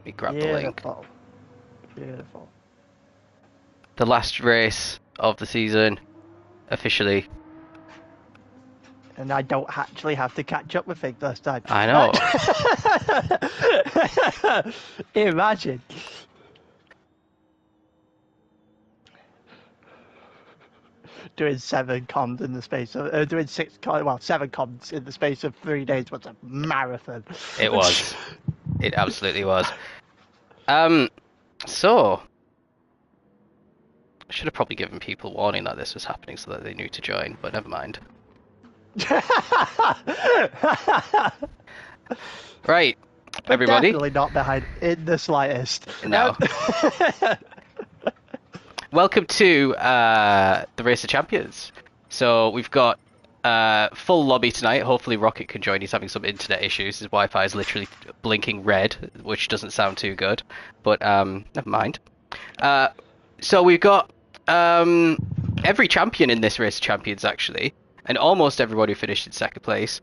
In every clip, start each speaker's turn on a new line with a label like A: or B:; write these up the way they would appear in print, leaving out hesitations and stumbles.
A: Let me grab the link.
B: Beautiful. Beautiful.
A: The last race of the season, officially.
B: And I don't actually have to catch up with things this time.
A: I know.
B: Imagine. Doing 7 comms in the space of doing 7 comms in the space of 3 days was a marathon.
A: It was. It absolutely was. So I should have probably given people warning that this was happening so that they knew to join, but never mind. Right, everybody.
B: Definitely not behind in the slightest.
A: No. Welcome to the Race of Champions. So we've got full lobby tonight. Hopefully Rocket can join. He's having some internet issues. His Wi-Fi is literally blinking red, which doesn't sound too good. But never mind. So we've got every champion in this Race of Champions, actually. And almost everybody finished in second place.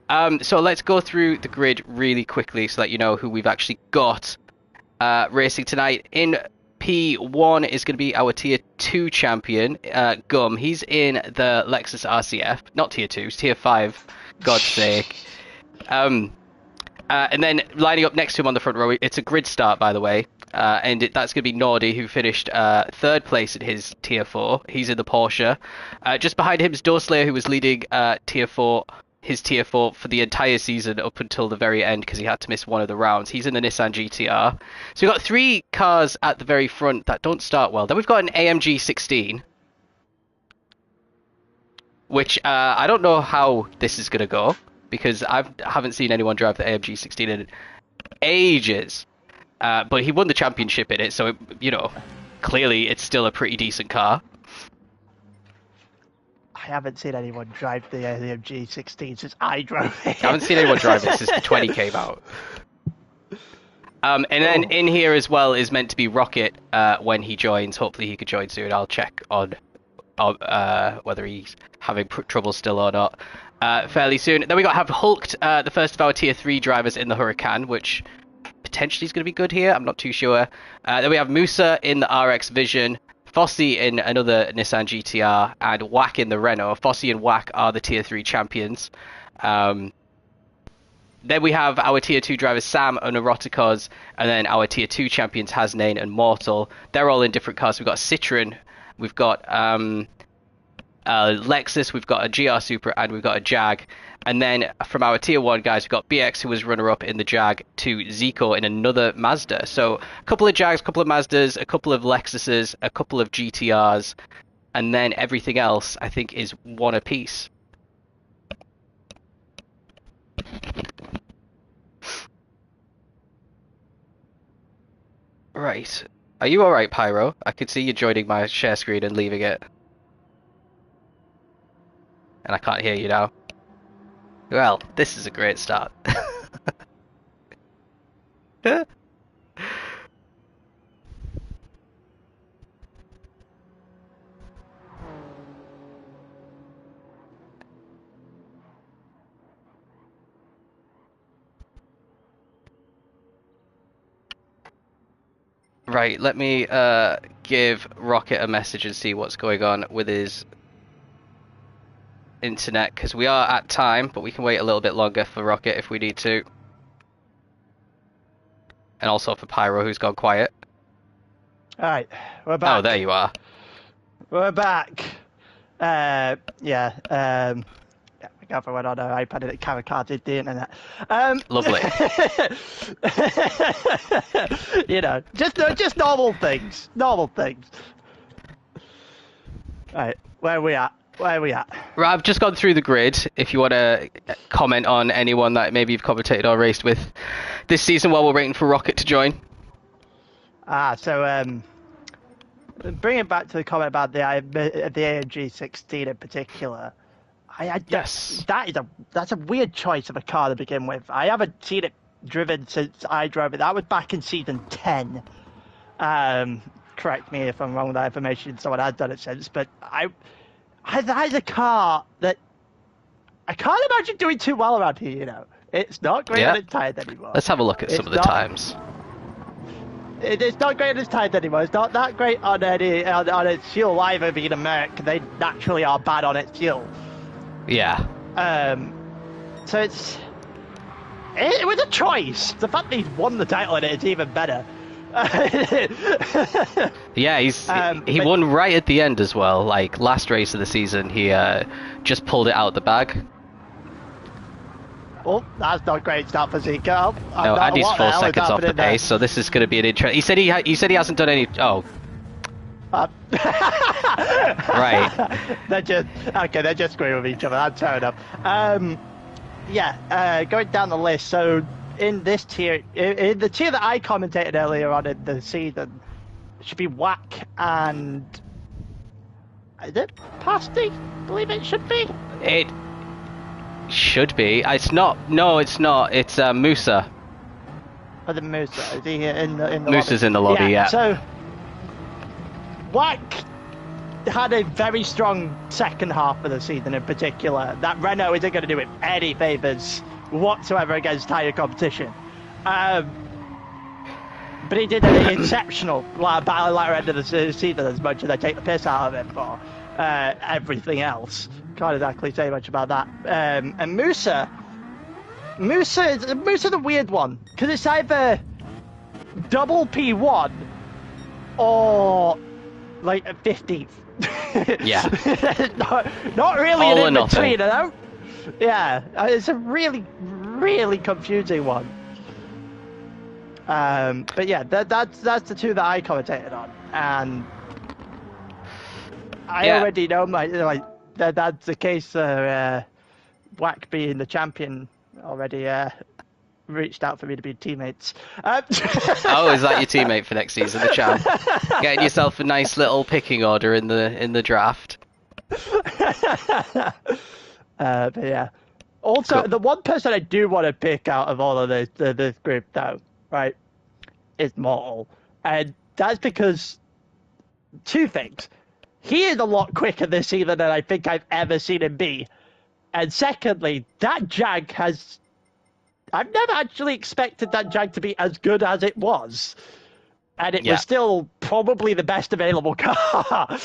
A: So let's go through the grid really quickly so that you know who we've actually got racing tonight. In P1 is going to be our Tier 2 champion, Gum. He's in the Lexus RCF. Not Tier 2, it's Tier 5, God's sake. And then lining up next to him on the front row, it's a grid start, by the way. And that's going to be Nordy, who finished 3rd place in his Tier 4. He's in the Porsche. Just behind him is Doorslayer, who was leading Tier 4, his Tier 4 for the entire season up until the very end because he had to miss one of the rounds. He's in the Nissan GTR. So we've got 3 cars at the very front that don't start well. Then we've got an AMG 16, which I don't know how this is going to go because I haven't seen anyone drive the AMG 16 in ages. But he won the championship in it, so, clearly it's still a pretty decent car.
B: I haven't seen anyone drive the AMG 16 since I drove it.
A: I haven't seen anyone drive it since the 20 came out. And then in here as well is meant to be Rocket when he joins. Hopefully he could join soon. I'll check on whether he's having trouble still or not fairly soon. Then we have Hulked, the first of our Tier 3 drivers in the Huracan, which potentially is going to be good here. I'm not too sure. Then we have Musa in the RX Vision, Fossey in another Nissan GTR, and Wack in the Renault. Fossey and Wack are the Tier 3 champions. Then we have our Tier 2 drivers, Sam and Eroticos, and then our Tier 2 champions, Hasnain and Mortal. They're all in different cars. We've got Citroen, we've got Lexus, we've got a GR Supra, and we've got a Jag. And then from our Tier 1 guys, we've got BX, who was runner-up in the Jag, to Zico in another Mazda. So a couple of Jags, a couple of Mazdas, a couple of Lexuses, a couple of GTRs, and then everything else, I think, is one apiece. Right. Are you alright, Pyro? I could see you joining my share screen and leaving it. And I can't hear you now. Well, this is a great start. Right, let me give Rocket a message and see what's going on with his internet, because we are at time, but we can wait a little bit longer for Rocket if we need to. And also for Pyro, who's gone quiet.
B: Alright, we're back.
A: Oh, there you are.
B: We're back. Yeah, my girlfriend went on her iPad and it carded the internet.
A: Lovely.
B: Just normal things. Normal things. Right, where are we at? Right,
A: I've just gone through the grid. If you want to comment on anyone that maybe you've commentated or raced with this season while we're waiting for Rocket to join.
B: So bringing it back to the comment about the AMG 16 in particular,
A: Yes.
B: That's a weird choice of a car to begin with. I haven't seen it driven since I drove it. That was back in season 10. Correct me if I'm wrong with that information. Someone has done it since, but that is a car that I can't imagine doing too well around here. It's not great on its tires anymore.
A: Let's have a look at some of the times.
B: It's not great on its tires anymore. It's not that great on its fuel either. Being a Merc, they naturally are bad on its fuel.
A: Yeah.
B: So it was a choice. The fact that he's won the title in it is even better.
A: Yeah, he won right at the end as well. Like last race of the season, he just pulled it out the bag.
B: Oh, that's not great start for Zico.
A: No, and he's 4 seconds off the
B: there.
A: pace, so this is going to be an interest. He said he hasn't done any. Oh, right.
B: They're just screwing with each other. That's fair enough. Going down the list. So in this tier, in the tier that I commentated earlier on in the season, it should be Whack and is it Pasty? I believe it should be.
A: It should be. It's not. No, it's not. It's Musa.
B: Oh, the Musa. Is he in the
A: Musa's
B: lobby?
A: in the lobby. Yeah.
B: So Whack had a very strong second half of the season in particular. That Renault isn't going to do him any favours whatsoever against tyre competition. But he did an exceptional latter end of the season, as much as I take the piss out of him for everything else. Can't exactly say much about that. And Musa's a weird one, because it's either double P1 or like a 15th.
A: Yeah.
B: not really
A: All
B: an
A: or
B: in-between, you
A: nothing.
B: know? Yeah, it's a really, really confusing one. But yeah, that's the two that I commentated on, and I already know that's the case. Whack being the champion already reached out for me to be teammates.
A: Oh, is that your teammate for next season, the champ? Getting yourself a nice little picking order in the draft.
B: But yeah. Also,
A: Cool.
B: the one person I do want to pick out of all of this group, though, right, is Mortal. And that's because two things. He is a lot quicker this season than I think I've ever seen him be. And secondly, that Jag has... I've never actually expected that Jag to be as good as it was. And it was still probably the best available car.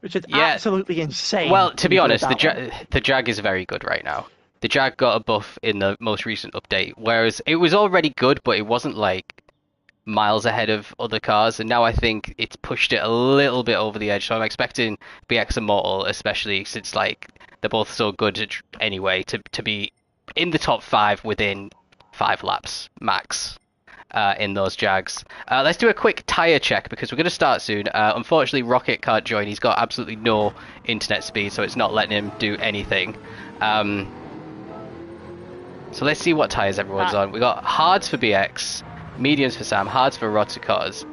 B: Which is absolutely insane.
A: Well, to be honest, the Jag is very good right now. The Jag got a buff in the most recent update, whereas it was already good, but it wasn't like miles ahead of other cars, and now I think it's pushed it a little bit over the edge. So I'm expecting BX and Mortal, especially since like they're both so good anyway, to be in the top 5 within 5 laps max. In those Jags. Let's do a quick tyre check because we're going to start soon. Unfortunately, Rocket can't join. He's got absolutely no internet speed, so it's not letting him do anything. So let's see what tyres everyone's on. We got hards for BX, mediums for Sam, hards for Rodsicars.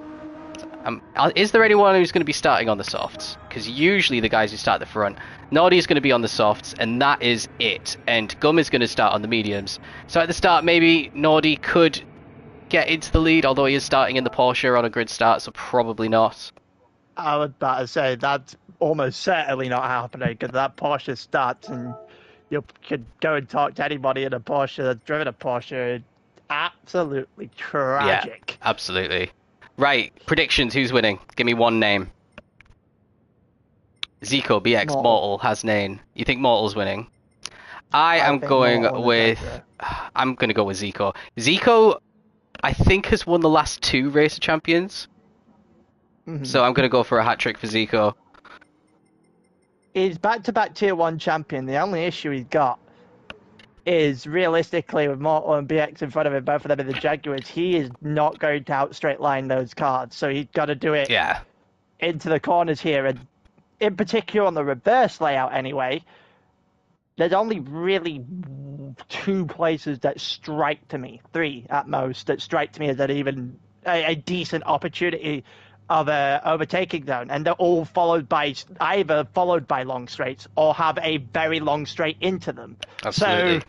A: Is there anyone who's going to be starting on the softs? Because usually the guys who start at the front. Nordy is going to be on the softs, and that is it. And Gum is going to start on the mediums. So at the start, maybe Nordy could get into the lead, although he is starting in the Porsche on a grid start, so probably not.
B: I would better say that's almost certainly not happening, because that Porsche starts and you could go and talk to anybody in a Porsche that's driven a Porsche. Absolutely tragic.
A: Yeah, absolutely. Right, predictions, who's winning? Give me one name. Zico, BX, Mortal has name. You think Mortal's winning? I'm going to go with Zico. Zico, I think, has won the last 2 Racer Champions. Mm-hmm. So I'm going to go for a hat-trick for Zico.
B: He's back-to-back Tier 1 champion. The only issue he's got is, realistically, with Mortal and BX in front of him, both of them in the Jaguars, he is not going to out-straight line those cars. So he's got to do it into the corners here. And in particular on the reverse layout anyway, there's only really 2 places that strike to me, 3 at most, that strike to me as even a decent opportunity of a overtaking zone, and they're all either followed by long straights or have a very long straight into them.
A: Absolutely.
B: So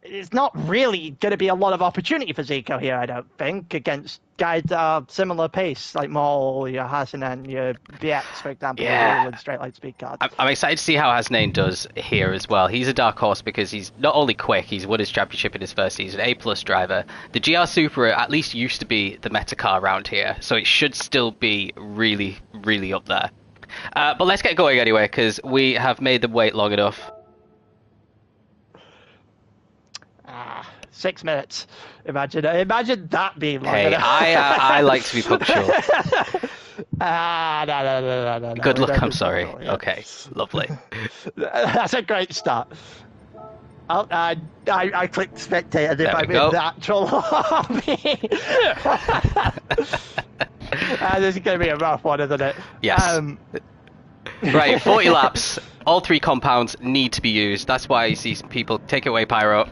B: it's not really going to be a lot of opportunity for Zico here, I don't think, against guys that are similar pace, like Maul, your Hasanen, your BX, for example, who
A: Yeah.
B: with straight line speed cards.
A: I'm excited to see how Hasnain does here as well. He's a dark horse because he's not only quick, he's won his championship in his first season, A+ driver. The GR Supra at least used to be the meta car around here, so it should still be really, really up there. But let's get going anyway, because we have made them wait long enough.
B: 6 minutes. Imagine that being long
A: Hey,
B: enough.
A: I like to be punctual.
B: No.
A: Good
B: we
A: luck,
B: don't
A: I'm
B: do
A: sorry.
B: punctual, yeah.
A: Okay, lovely.
B: That's a great start. I clicked spectate as if
A: There we
B: I'm in
A: go.
B: the actual lobby. This is going to be a rough one, isn't it?
A: Yes. Right, 40 laps. All 3 compounds need to be used. That's why you see some people take it away, Pyro.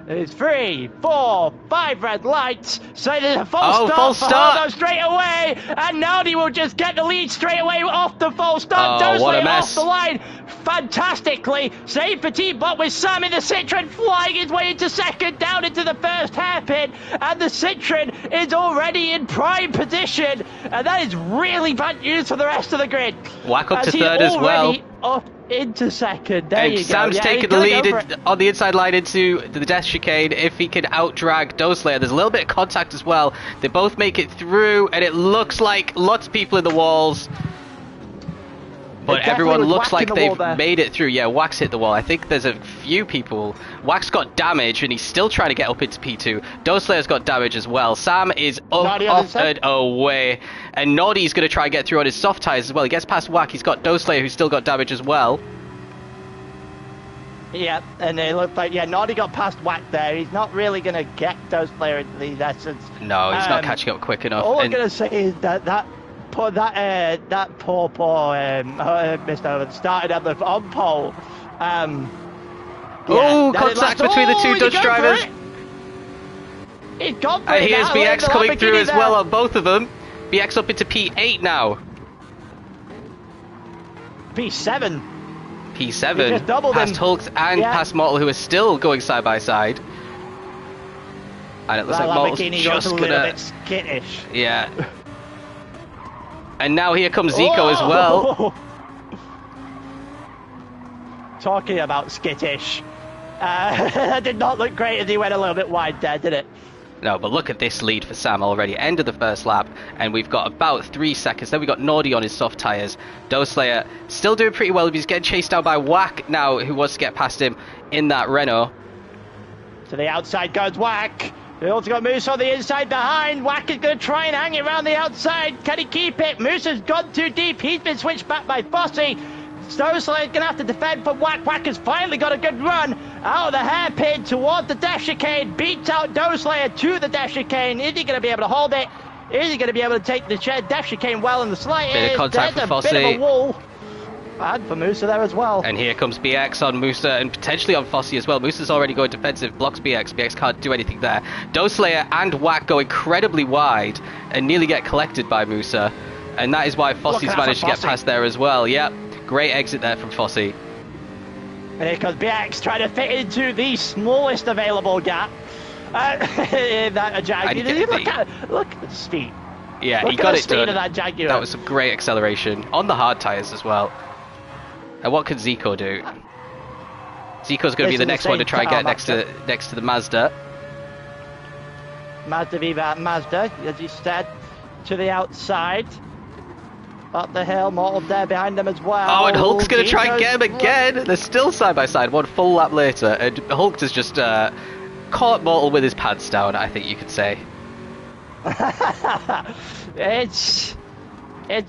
B: It's 3, 4, 5 red lights. So there's a
A: Oh,
B: full
A: full
B: start
A: start.
B: for Holdo straight away. And Nardi will just get the lead straight away off the full start.
A: Oh, what a
B: Dosley
A: mess.
B: off the line fantastically. Save for T-Bot with Sam in the Citroen flying his way into second, down into the first hairpin. And the Citroen is already in prime position. And that is really bad news for the rest of the grid.
A: Whack up to
B: he's
A: third as well.
B: already up into second. There
A: And
B: you go.
A: Sam's
B: Yeah,
A: taking
B: he's
A: the
B: gonna
A: lead
B: go for it.
A: on the inside line into the death chicane. If he can out-drag Doslayer, there's a little bit of contact as well. They both make it through, and it looks like lots of people in the walls. But
B: It definitely
A: everyone
B: was
A: looks
B: whacking
A: like
B: the wall
A: they've
B: there.
A: made it through. Yeah, Wax hit the wall. I think there's a few people. Wax got damage, and he's still trying to get up into P2. Doslayer's got damage as well. Sam is up,
B: Naughty on his
A: off, and away. And Naughty's going to try and get through on his soft tires as well. He gets past Wack. He's got Doslayer, who's still got damage as well.
B: Yeah, and it looked like, Naughty got past Whack there. He's not really going to get those players into these essence.
A: No, he's not catching up quick enough.
B: All I'm
A: And-
B: going to say is that poor Mr. Owen started on pole.
A: Contact between the two Dutch drivers.
B: He's gone for
A: And
B: it
A: here's
B: now.
A: BX
B: The
A: coming through
B: Lamborghini
A: as
B: there.
A: well on both of them. BX up into P8 now.
B: P7. He
A: P7
B: just doubled
A: past
B: him.
A: Hulk and
B: Yeah.
A: past Mortal, who are still going side by side. And it looks
B: That
A: like Mortal's
B: Lamborghini goes
A: just
B: a little
A: gonna,
B: bit skittish.
A: yeah. And now here comes Zico as well.
B: Oh! Talking about skittish. That did not look great as he went a little bit wide there, did it?
A: No, but look at this lead for Sam already. End of the first lap, and we've got about 3 seconds. Then we've got Nordy on his soft tyres. Doslayer still doing pretty well. He's getting chased down by Wack now, who wants to get past him in that Renault.
B: To the outside goes Whack. They also got Moose on the inside behind. Whack is going to try and hang it around the outside. Can he keep it? Moose has gone too deep. He's been switched back by Fossey. Snowslayer's going to have to defend for Whack. Whack has finally got a good run out of the hairpin towards the dash chicane. Beats out Doslayer to the dash chicane. Is he going to be able to hold it? Is he going to be able to take the dash chicane well in the slightest?
A: Bit of contact
B: There's
A: for
B: a bit
A: Fossey.
B: of a wall. And for Musa there as well.
A: And here comes BX on Musa and potentially on Fossey as well. Musa's already going defensive, blocks BX. BX can't do anything there. Doslayer and Wack go incredibly wide and nearly get collected by Musa. And that is why Fossey's
B: out
A: managed
B: for
A: to get
B: Fossey.
A: past there as well. Yep, great exit there from Fossey.
B: And here comes BX trying to fit into the smallest available gap. In that Jaguar.
A: And he-
B: Look at the speed.
A: Yeah,
B: Look
A: he
B: at
A: got
B: the
A: it
B: speed
A: done.
B: of that Jaguar.
A: That was some great acceleration on the hard tyres as well. And what can Zico do? Zico's going to be the next one to try and get next to the Mazda.
B: Mazda Viva Mazda, as he said, to the outside. Up the hill, Mortal there behind them as well.
A: Oh, and Hulk's going to try and get him
B: Zico's-
A: again. They're still side by side, one full lap later. And Hulk has just caught Mortal with his pants down, I think you could say.
B: It's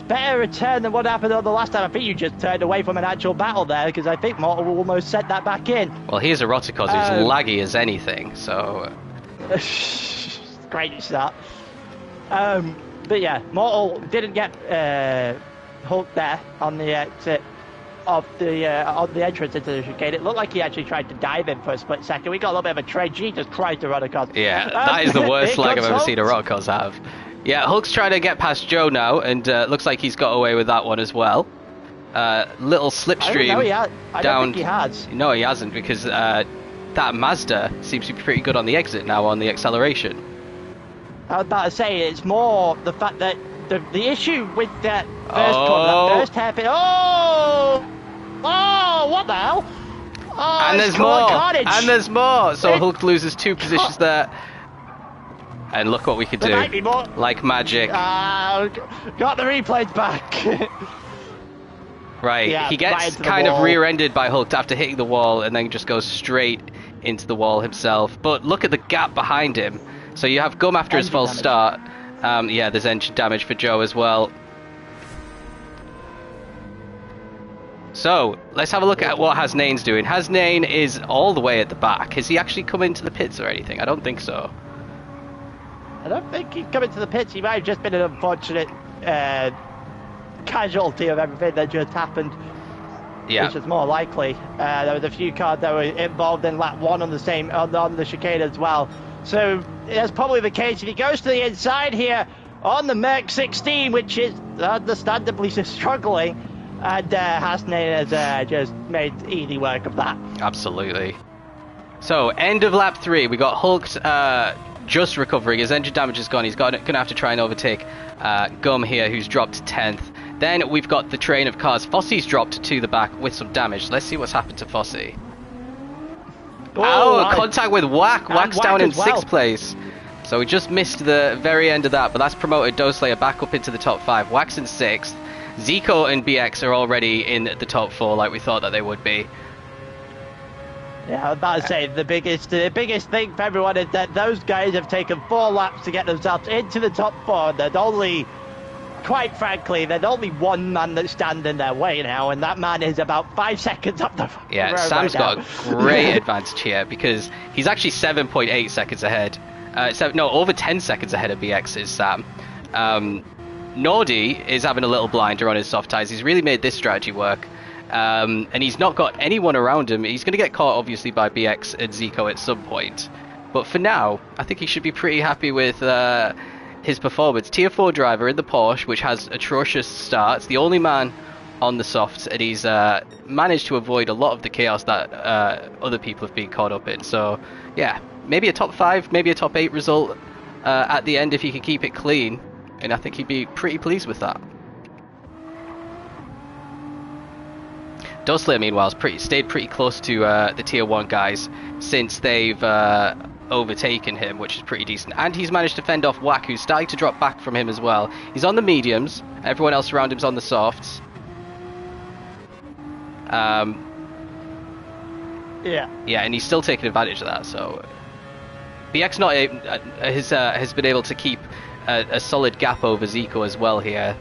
B: better return than what happened on the last time. I think you just turned away from an actual battle there because I think Mortal will almost set that back in.
A: Well, here's Eroticos, who's laggy as anything, so...
B: Great start. But yeah, Mortal didn't get Hulk there on the exit of the on the entrance into the chicane. It looked like he actually tried to dive in for a split second. We got a little bit of a trade. Jesus Christ, Eroticos.
A: Yeah, that is the worst lag I've ever seen Eroticos have. Yeah, Hulk's trying to get past Joe now, and looks like he's got away with that one as well. Little slipstream
B: I don't think he has.
A: No, he hasn't, because that Mazda seems to be pretty good on the exit now on the acceleration.
B: I was about to say, it's more the fact that the issue with that first corner, that first hairpin. Oh, what the hell? Oh,
A: and there's more.
B: Carnage.
A: And there's more. So Hulk loses 2 positions there. And look what we can do.
B: Might be more.
A: Like magic.
B: Got the replays back.
A: Right,
B: yeah,
A: he gets kind of rear-ended by Hulk after hitting the wall and then just goes straight into the wall himself. But look at the gap behind him. So you have Gum after his false start. Yeah, there's engine damage for Joe as well. So, let's have a look at what Hasnane's doing. Hasnane is all the way at the back. Has he actually come into the pits or anything? I don't think so.
B: I don't think he's coming to the pits. He might have just been an unfortunate casualty of everything that just happened.
A: Yeah.
B: Which is more likely. There was a few cars that were involved in lap 1 on the chicane as well. So that's probably the case. If he goes to the inside here on the Merc 16, which is understandably struggling, and Hasnane has just made easy work of that.
A: Absolutely. So, end of lap 3. We got Hulk just recovering. His engine damage is gone. He's going to have to try and overtake Gum here, who's dropped 10th. Then we've got the train of cars. Fosse's dropped to the back with some damage. Let's see what's happened to Fosse. Oh, contact with Wack. Wack's down in 6th place. So we just missed the very end of that, but that's promoted Doslayer back up into the top 5. Wack's in 6th. Zico and BX are already in the top 4 like we thought that they would be.
B: Yeah, I was about to say, the biggest thing for everyone is that those guys have taken 4 laps to get themselves into the top 4. There's only, quite frankly, there's only one man that's standing in their way now, and that man is about 5 seconds up the road.
A: Yeah, Sam's got a great advantage here because he's actually 7.8 seconds ahead. Over 10 seconds ahead of BX is Sam. Nordy is having a little blinder on his soft tyres. He's really made this strategy work. And he's not got anyone around him. He's going to get caught, obviously, by BX and Zico at some point. But for now, I think he should be pretty happy with his performance. Tier 4 driver in the Porsche, which has atrocious starts. The only man on the softs, and he's managed to avoid a lot of the chaos that other people have been caught up in. So, yeah, maybe a top 5, maybe a top 8 result at the end if he can keep it clean. And I think he'd be pretty pleased with that. Doslayer, meanwhile, has stayed pretty close to the Tier 1 guys since they've overtaken him, which is pretty decent. And he's managed to fend off Wack, who's starting to drop back from him as well. He's on the mediums. Everyone else around him's on the softs. Yeah, and he's still taking advantage of that. So BX has been able to keep a solid gap over Zico as well here.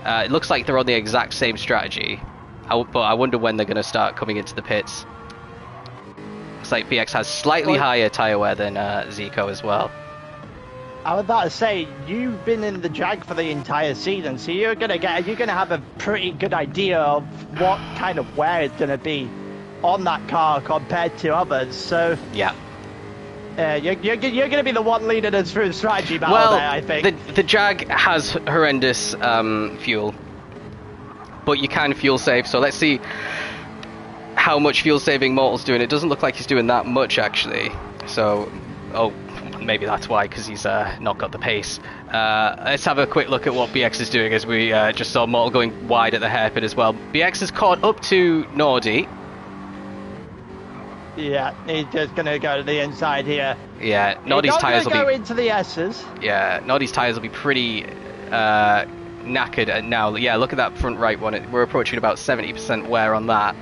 A: It looks like they're on the exact same strategy. But I wonder when they're going to start coming into the pits. Looks like BX has slightly higher tyre wear than Zico as well.
B: I was about to say, you've been in the Jag for the entire season, so you're gonna have a pretty good idea of what kind of wear is gonna be on that car compared to others. So
A: yeah.
B: You're going to be the one leading us through the strategy battle there, I think.
A: The Jag has horrendous fuel, but you can fuel save, so let's see how much fuel saving Mortal's doing. It doesn't look like he's doing that much, actually. So, maybe that's why, because he's not got the pace. Let's have a quick look at what BX is doing, as we just saw Mortal going wide at the hairpin as well. BX has caught up to Nordy.
B: Yeah, he's just going to go to the inside here.
A: Yeah, Nordy's tyres will
B: go into the S's.
A: Yeah, Nordy's tyres will be pretty knackered now. Yeah, look at that front right one. We're approaching about 70% wear on that.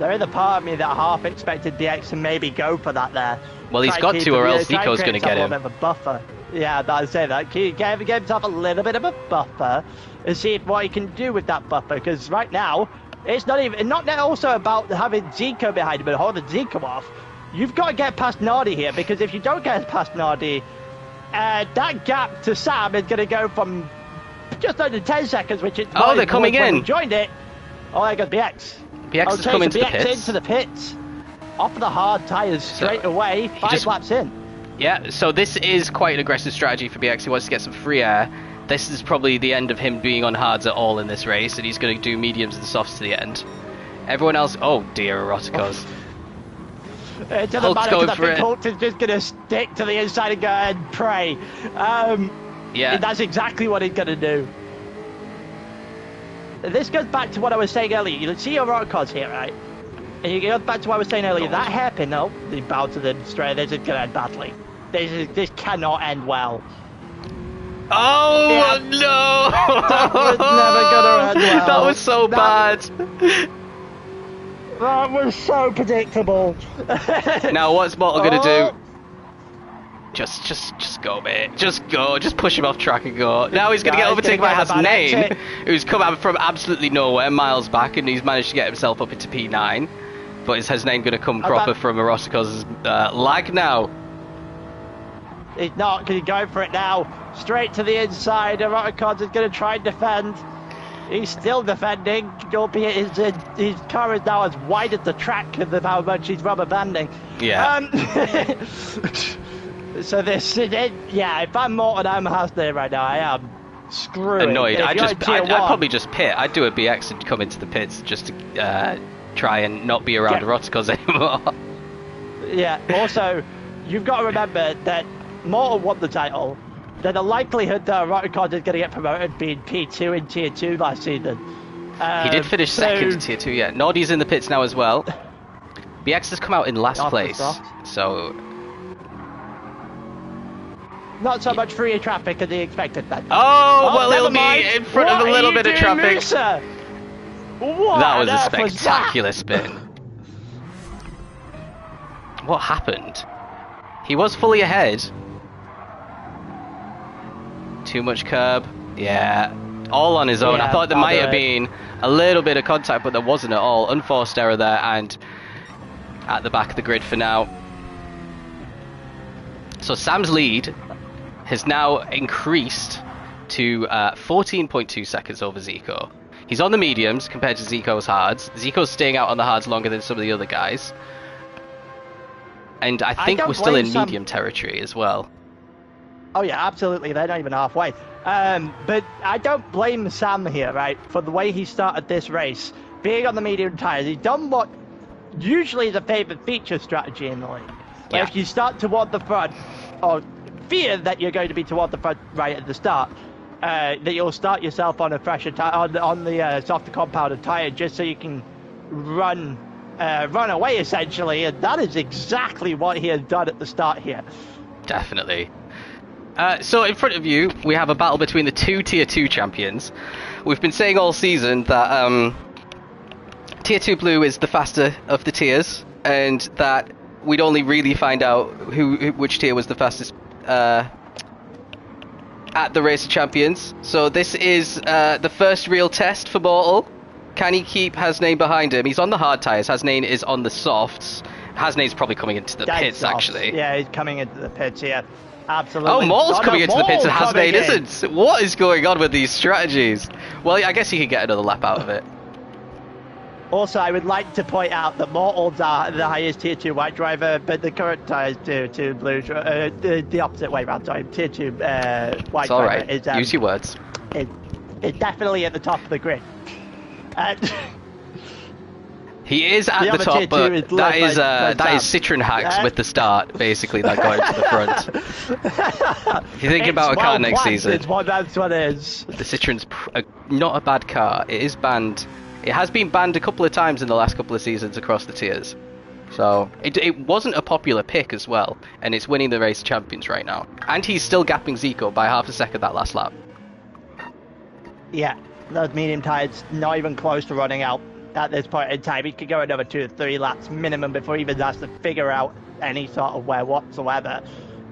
B: There is a part of me that half expected DX to maybe go for that there.
A: Well, he's got to, or else Zico's going to get him.
B: A bit of a buffer. Yeah, I'd say that. Give himself a little bit of a buffer and see what he can do with that buffer. Because right now, it's not also about having Zico behind him and holding Zico off. You've got to get past Nardi here, because if you don't get past Nardi, that gap to Sam is going to go from just under 10 seconds, which is
A: they're coming in.
B: When he joined it. Oh, there goes BX.
A: BX is coming to the pits.
B: into the pits. Off the hard tyres straight away. 5 laps in.
A: Yeah, so this is quite an aggressive strategy for BX. He wants to get some free air. This is probably the end of him being on hards at all in this race, and he's going to do mediums and softs to the end. Everyone else, oh dear, Eroticos.
B: It doesn't
A: Hulk's
B: matter
A: going
B: because I
A: for
B: think
A: it.
B: Hulk is just going to stick to the inside and go and pray.
A: Yeah.
B: That's exactly what he's going to do. This goes back to what I was saying earlier. You see your Eroticos here, right? And you go back to what I was saying earlier. That hairpin, though, the bounce to the straight, this is going to end badly. This cannot end well.
A: Oh
B: Yeah.
A: no!
B: That was never gonna end well.
A: That was so bad.
B: That was so predictable.
A: Now what's Mortal gonna
B: Oh.
A: do? Just go, mate. Just go. Just push him off track and go. Now he's gonna get overtaken by Hasnain, who's come out from absolutely nowhere, miles back, and he's managed to get himself up into P9. But is Hasnain gonna come proper from Eroticos' lag now?
B: He's not going to go for it now. Straight to the inside. Eroticos is going to try and defend. He's still defending, albeit his car is now as wide as the track because of how much he's rubber banding.
A: Yeah.
B: So yeah, if I'm Morton, I'm Hasnain right now. I am screwed.
A: Annoyed. I'd probably just pit. I'd do a BX and come into the pits just to try and not be around Eroticos anymore.
B: Yeah. Also, you've got to remember that Mortal won the title, then the likelihood that Eroticos is going to get promoted being P2 in Tier 2 last season.
A: He did finish second in Tier 2, yeah. Nordy's in the pits now as well. BX has come out in last place, so...
B: Not so much free traffic as he expected then.
A: Oh, well, he'll be in front of a little bit of traffic.
B: Musa? What
A: that was a
B: spectacular
A: spin. What happened? He was fully ahead. Too much curb. Yeah. All on his own. I thought there might have been a little bit of contact, but there wasn't at all. Unforced error there, and at the back of the grid for now. So Sam's lead has now increased to 14.2 seconds over Zico. He's on the mediums compared to Zico's hards. Zico's staying out on the hards longer than some of the other guys. And I think we're still in medium territory as well.
B: Oh yeah, absolutely. They're not even halfway. But I don't blame Sam here, right, for the way he started this race. Being on the medium tyres, he's done what usually is a favourite feature strategy in the league. Yeah. If you start toward the front, or fear that you're going to be toward the front right at the start, that you'll start yourself on a fresher tyre, on the softer compounded tyre, just so you can run away essentially, and that is exactly what he has done at the start here.
A: Definitely. So in front of you, we have a battle between the two Tier 2 champions. We've been saying all season that Tier 2 Blue is the faster of the tiers, and that we'd only really find out which tier was the fastest at the Race of Champions. So this is the first real test for Mortal. Can he keep Hasnain behind him? He's on the hard tyres. Hasnain is on the softs. Hasnain's probably coming into the pits, actually.
B: Yeah, he's coming into the pits, yeah. Absolutely.
A: Oh, Mortal's coming into the pits and Hasnain isn't. What is going on with these strategies? Well, I guess he could get another lap out of it.
B: Also, I would like to point out that Mortal's are the highest Tier 2 white driver, but the current tyres Tier 2 blue, the opposite way around, sorry, Tier 2 white driver
A: right.
B: is...
A: Use your words.
B: It's definitely at the top of the grid.
A: He is at the top, but that is Citron hacks with the start, basically, that got him to the front. If you're thinking about a car next season,
B: that's what it is.
A: The Citron's not a bad car. It is banned. It has been banned a couple of times in the last couple of seasons across the tiers. So, it wasn't a popular pick as well, and it's winning the Race Champions right now. And he's still gapping Zico by half a second that last lap.
B: Yeah, those medium tyres not even close to running out at this point in time. He could go another 2 or 3 laps minimum before he even has to figure out any sort of wear whatsoever.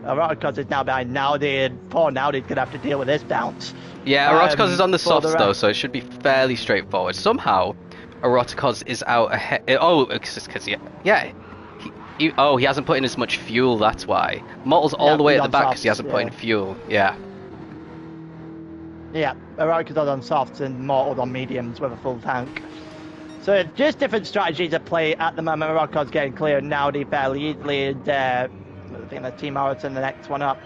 B: Eroticos is now behind Naudi, and poor Naudi's going to have to deal with this bounce.
A: Yeah, Eroticos is on the softs though, so it should be fairly straightforward. Somehow, Eroticos is out ahead. Oh, because he hasn't put in as much fuel, that's why. Mortal's all the way at the back because he hasn't put in fuel, yeah.
B: Yeah, Eroticos on softs and Mortal's on mediums with a full tank. So just different strategies at play at the moment. Eroticos getting clear, Naudi fairly easily, and I think the Team Morrison the next one up.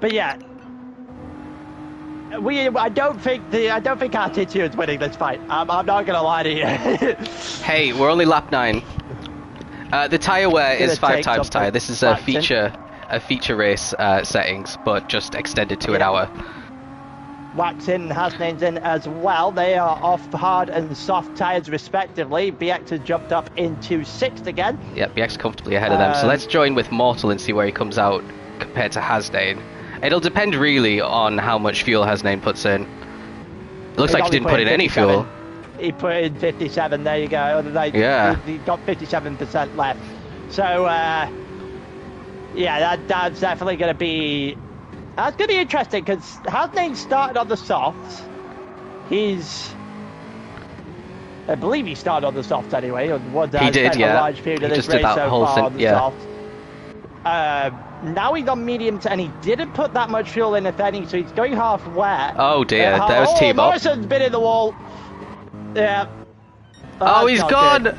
B: But yeah, I don't think Attitude is winning this fight. I'm not gonna lie to you.
A: Hey, we're only lap 9. The tyre wear is 5 times tyre. This is a feature race settings, but just extended to an hour.
B: Waxin and Hasnane's in as well. They are off hard and soft tyres respectively. BX has jumped up into 6th again.
A: Yeah, BX comfortably ahead of them. So let's join with Mortal and see where he comes out compared to Hasnane. It'll depend really on how much fuel Hasnane puts in. It looks like he didn't put in any fuel.
B: He put in 57, there you go.
A: Yeah.
B: He got 57% left. So, yeah, that's definitely going to be... That's going to be interesting, because Hasnane started on the softs. I believe he started on the softs anyway.
A: He did, yeah.
B: A large period of this race so far on the softs. Now he's on mediums, and he didn't put that much fuel in, if any, so he's going half wet.
A: Oh dear, there's T-Bob.
B: Morrison's been in the wall. Yeah.
A: Oh, he's gone! Good.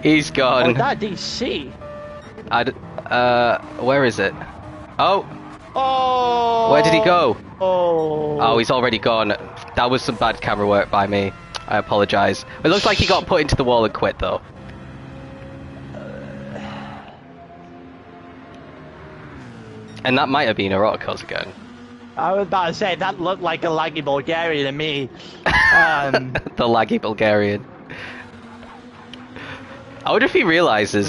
A: He's gone.
B: Oh, that DC.
A: Where is it? Oh!
B: Oh!
A: Where did he go?
B: Oh,
A: he's already gone. That was some bad camera work by me. I apologise. It looks like he got put into the wall and quit, though. And that might have been Eroticos again.
B: I was about to say, that looked like a laggy Bulgarian to me.
A: The laggy Bulgarian. I wonder if he realises...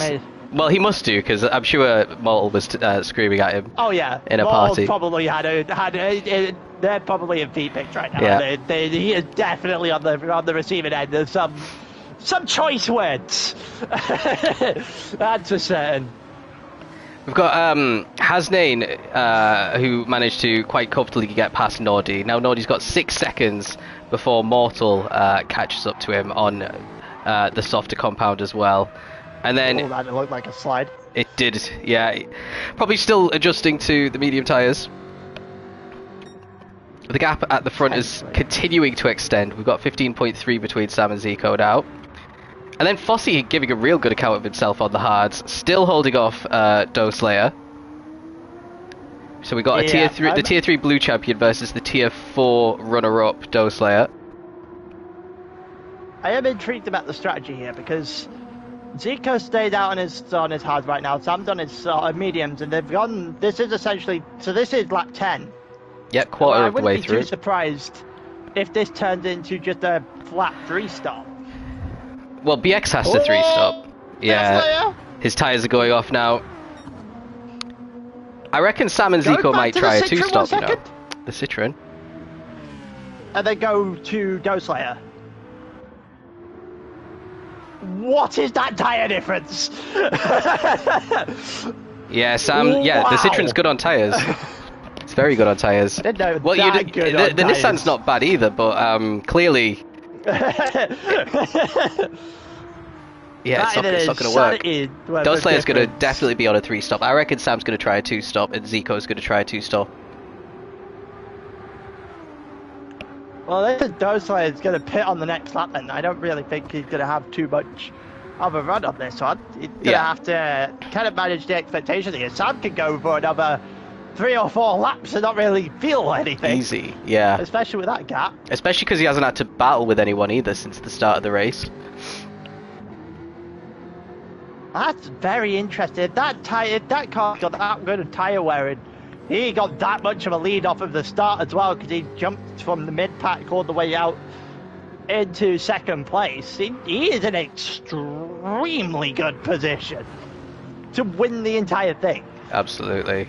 A: Well, he must do, because I'm sure Mortal was screaming at him.
B: Oh yeah,
A: in a party.
B: Probably they're probably in feet pics right now.
A: Yeah.
B: He is definitely on the receiving end of some choice words. That's for certain.
A: We've got Hasnane, who managed to quite comfortably get past Nordi. Now Nordi's got 6 seconds before Mortal catches up to him on the softer compound as well. And then
B: that looked like a slide.
A: It did, yeah. Probably still adjusting to the medium tyres. The gap at the front is continuing to extend. We've got 15.3 between Sam and Zico now. And then Fossey giving a real good account of himself on the hards, still holding off Doslayer. So we got a the tier 3 blue champion versus the tier 4 runner-up Doslayer.
B: I am intrigued about the strategy here because Zico stayed out on his hards right now. Sam's on his mediums, and they've gone. This is essentially this is lap 10.
A: Yeah, quarter of the way through.
B: I wouldn't be too surprised if this turns into just a flat 3-stop.
A: Well, BX has to 3-stop. Yeah, his tyres are going off now. I reckon Sam and Zico might try a 2-stop. You know, the Citroen.
B: And then go to Doslayer. What is that tyre difference?
A: Yeah, Sam. Yeah, the Citroen's good on tyres. It's very good on tyres.
B: Well,
A: the Nissan's not bad either, but clearly. Yeah, it's not going to work. Doslayer's going to definitely be on a 3-stop. I reckon Sam's going to try a 2-stop, and Zico's going to try a 2-stop.
B: Well, this is Doslayer's going to pit on the next lap, and I don't really think he's going to have too much of a run on this one. He's going to have to kind of manage the expectations here. Sam can go for another 3 or 4 laps and not really feel anything.
A: Easy, yeah.
B: Especially with that gap.
A: Especially because he hasn't had to battle with anyone either since the start of the race.
B: That's very interesting. If that car got that good of tyre wearing, he got that much of a lead off of the start as well, because he jumped from the mid-pack all the way out into 2nd place. He is in an extremely good position to win the entire thing.
A: Absolutely.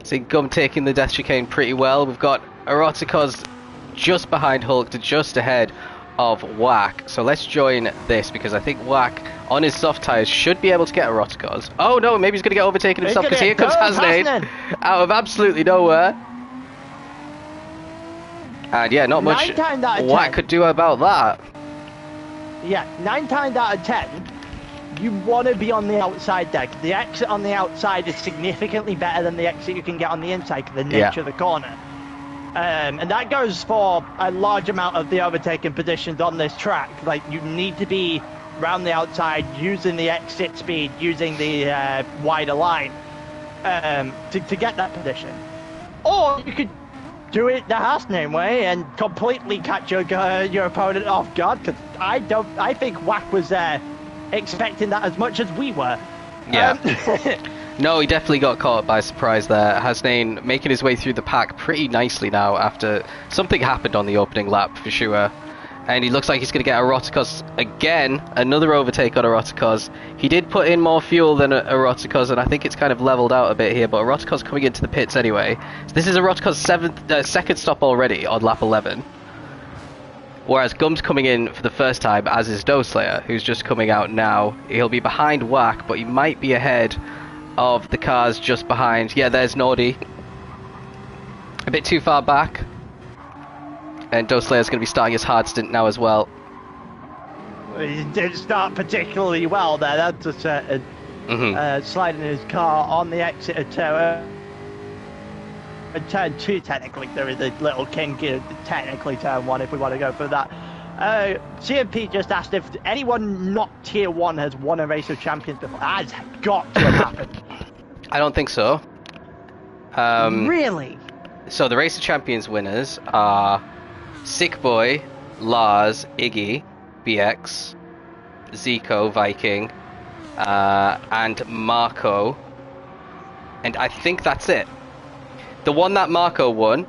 A: See Gum taking the death chicane pretty well. We've got Eroticos just behind Hulk to just ahead of Whack. So let's join this, because I think Whack on his soft tyres should be able to get Eroticos. Oh no, maybe he's going to get overtaken himself, because here comes Hasnaine out of absolutely nowhere. And yeah, not much Whack could do about that.
B: Yeah, 9 times out of 10, you want to be on the outside deck. The exit on the outside is significantly better than the exit you can get on the inside, because of the nature of the corner. And that goes for a large amount of the overtaking positions on this track. Like, you need to be around the outside, using the exit speed, using the wider line to get that position. Or you could do it the Hasname way and completely catch your opponent off guard. Because I think Wack was expecting that as much as we were.
A: Yeah. No, he definitely got caught by surprise there. Hasnain making his way through the pack pretty nicely now after something happened on the opening lap for sure. And he looks like he's going to get Eroticos again. Another overtake on Eroticos. He did put in more fuel than Eroticos, and I think it's kind of leveled out a bit here, but Eroticos coming into the pits anyway. So this is Eroticos' second stop already on lap 11. Whereas Gum's coming in for the first time, as is Doeslayer, who's just coming out now. He'll be behind Wack, but he might be ahead of the cars just behind. Yeah, there's Nordy. A bit too far back. And Doeslayer's going to be starting his hard stint now as well.
B: He didn't start particularly well there. That's a certain sliding his car on the exit of turn 2. Technically, there is a little kink in technically turn 1 if we want to go for that. CMP just asked if anyone not tier 1 has won a Race of Champions before. That's got to have happened.
A: I don't think so.
B: Really?
A: So the Race of Champions winners are Sick Boy, Lars, Iggy, BX, Zico, Viking, and Marco. And I think that's it. The one that Marco won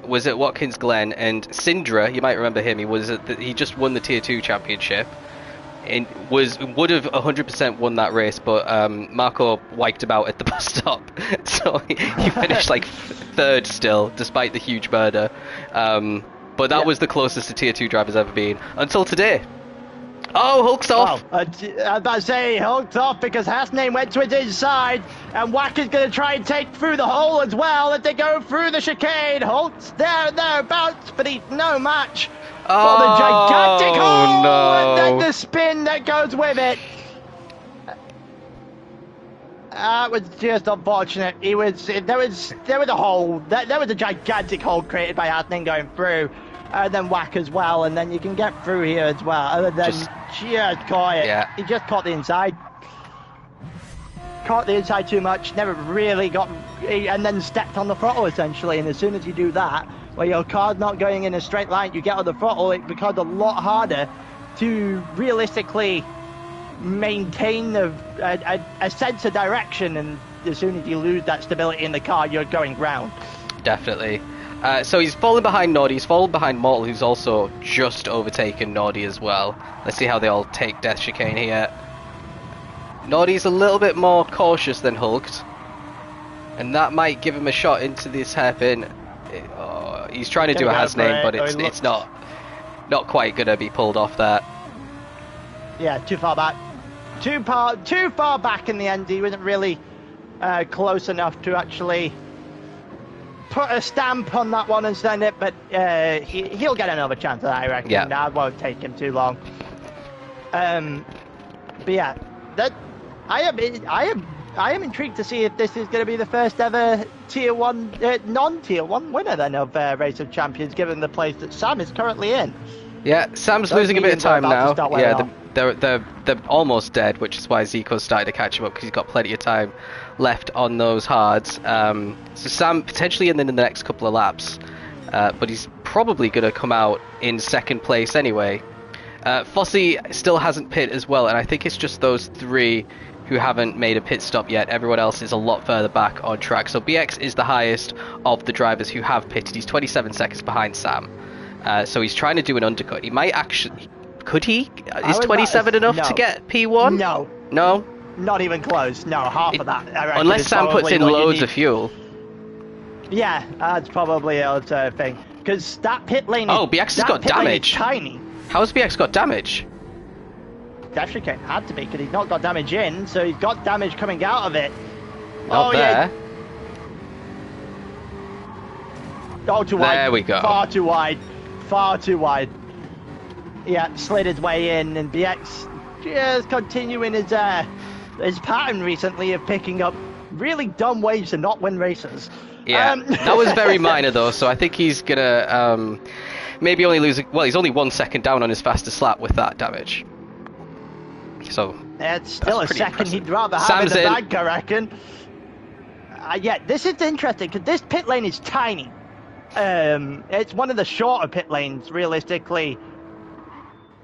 A: was at Watkins Glen, and Syndra, you might remember him, he just won the Tier 2 championship. And would have 100% won that race, but Marco wiped him out at the bus stop. So he finished like third still, despite the huge murder. But that was the closest a Tier 2 driver's ever been, until today. Oh, Hulk's off!
B: I was about to say, Hulk's off because Hasnain went to his inside, and Wack is going to try and take through the hole as well as they go through the chicane. Hulk's thereabouts, but he's no match for the gigantic hole,
A: no.
B: and then the spin that goes with it. That was just unfortunate. There was a hole. There was a gigantic hole created by Hasnain going through. Then Wack as well, and then you can get through here as well. Other than just caught it.
A: Yeah.
B: He just caught the inside. Caught the inside too much, never really got, and then stepped on the throttle essentially. And as soon as you do that, where your car's not going in a straight line, you get on the throttle, it becomes a lot harder to realistically maintain a sense of direction. And as soon as you lose that stability in the car, you're going round.
A: Definitely. So he's fallen behind Nordy, he's fallen behind Mortal, who's also just overtaken Nordy as well. Let's see how they all take Death Chicane here. Nordy's a little bit more cautious than Hulked, and that might give him a shot into this hairpin. He's trying to do a Hasnain, but it's not quite going to be pulled off there.
B: Yeah, too far back. Too far back in the end. He wasn't really close enough to actually put a stamp on that one and send it, but he'll get another chance at that, I reckon.
A: Yeah.
B: That won't take him too long. But yeah, I am intrigued to see if this is going to be the first ever Tier 1, non-Tier 1 winner then of Race of Champions, given the place that Sam is currently in.
A: Yeah, Sam's losing a bit of time now. Yeah, they're almost dead, which is why Zico's started to catch him up, because he's got plenty of time left on those hards. So Sam potentially in the next couple of laps, but he's probably going to come out in second place anyway. Fossey still hasn't pit as well, and I think it's just those three who haven't made a pit stop yet. Everyone else is a lot further back on track. So BX is the highest of the drivers who have pitted. He's 27 seconds behind Sam. So he's trying to do an undercut. He might actually... Could he? Is 27 enough to get P1?
B: No.
A: No?
B: Not even close. No, half of that. I reckon,
A: unless Sam puts in loads of fuel.
B: Yeah, that's probably a thing. Because that pit lane is...
A: Oh, BX has got damage.
B: Tiny.
A: How has BX got damage?
B: Definitely had to be, because he's not got damage in, so he's got damage coming out of it.
A: Not there.
B: Yeah. Oh, too wide.
A: There we go.
B: Far too wide. Far too wide. Yeah, slid his way in, and BX just continuing his pattern recently of picking up really dumb ways to not win races.
A: Yeah, that was very minor though, so I think he's gonna maybe only lose... Well, he's only 1 second down on his fastest lap with that damage. So
B: it's still a second
A: impressive.
B: he'd rather have
A: Sam's
B: in the
A: in.
B: bank, I reckon. Yeah, this is interesting because this pit lane is tiny. It's one of the shorter pit lanes, realistically.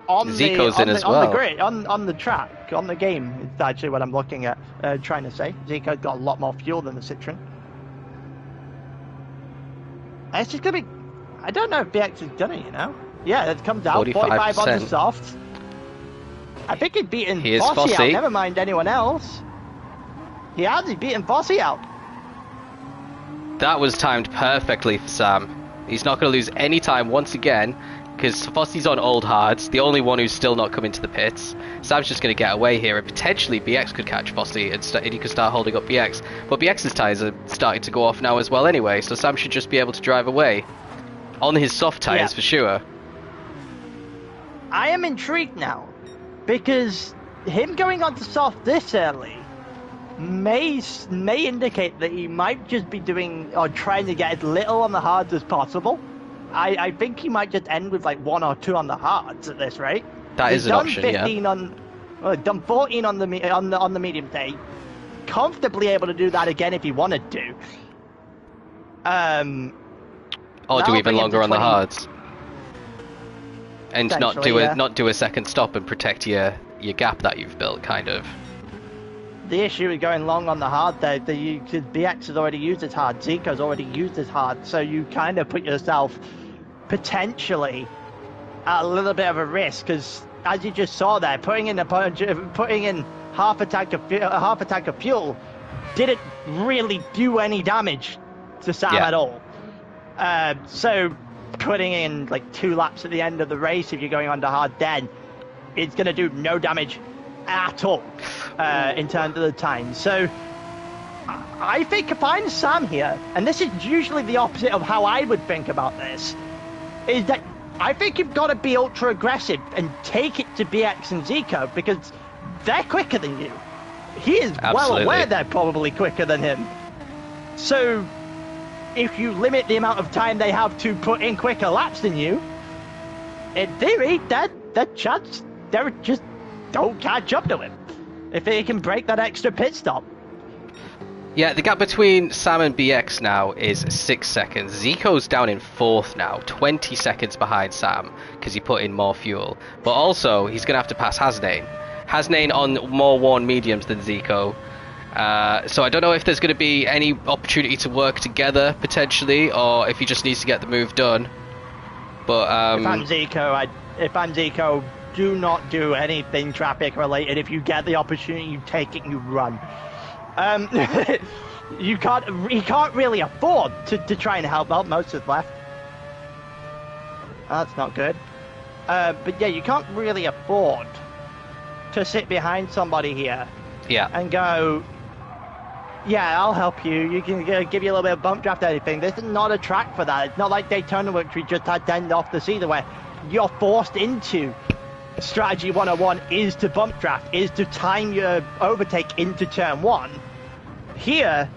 A: Zico's in as well.
B: On the grid, on the track, on the game. It's actually what I'm looking at, trying to say. Zico's got a lot more fuel than the Citroen. It's just gonna be. I don't know if BX has done it. Yeah, it comes out 45 on the soft. I think he's beaten Fossey out. Never mind anyone else. He's beaten Fossey out.
A: That was timed perfectly for Sam. He's not going to lose any time once again, because Fossey's on old hards, the only one who's still not come into the pits. Sam's just going to get away here, and potentially BX could catch Fossey, and he could start holding up BX. But BX's tyres are starting to go off now as well anyway, so Sam should just be able to drive away. On his soft tyres, for sure.
B: I am intrigued now, because him going on to soft this early may indicate that he might just be doing or trying to get as little on the hards as possible. I think he might just end with like 1 or 2 on the hards at this rate.
A: That is an option, yeah.
B: Done 14 on the medium day. Comfortably able to do that again if he wanted to.
A: Or do even longer on the hards. And not do a second stop and protect your gap that you've built, kind of.
B: The issue with going long on the hard there, BX has already used his hard, Zico's already used his hard, so you kind of put yourself potentially at a little bit of a risk, because as you just saw there, putting in half a tank of fuel didn't really do any damage to Sam at all. So putting in like 2 laps at the end of the race, if you're going on to hard, then it's going to do no damage at all in terms of the time. So I think if I'm Sam here, and this is usually the opposite of how I would think about this, is that I think you've got to be ultra aggressive and take it to BX and Zico, because they're quicker than you. He is well aware they're probably quicker than him. So if you limit the amount of time they have to put in quicker laps than you, in theory, that chance they just don't catch up to him if they can break that extra pit stop.
A: Yeah, the gap between Sam and BX now is 6 seconds. Zico's down in 4th now, 20 seconds behind Sam, because he put in more fuel. But also, he's going to have to pass Hasnain. Hasnain on more worn mediums than Zico. So I don't know if there's going to be any opportunity to work together, potentially, or if he just needs to get the move done. But
B: if I'm Zico, do not do anything traffic related. If you get the opportunity, you take it and you run. He can't really afford to try and help out. Most is left. That's not good. But yeah, you can't really afford to sit behind somebody here.
A: Yeah.
B: And go, yeah, I'll help you. You can give you a little bit of bump draft or anything. This is not a track for that. It's not like Daytona, which we just had to end off the season, where you're forced into strategy 101 is to bump draft, is to time your overtake into turn 1. Here,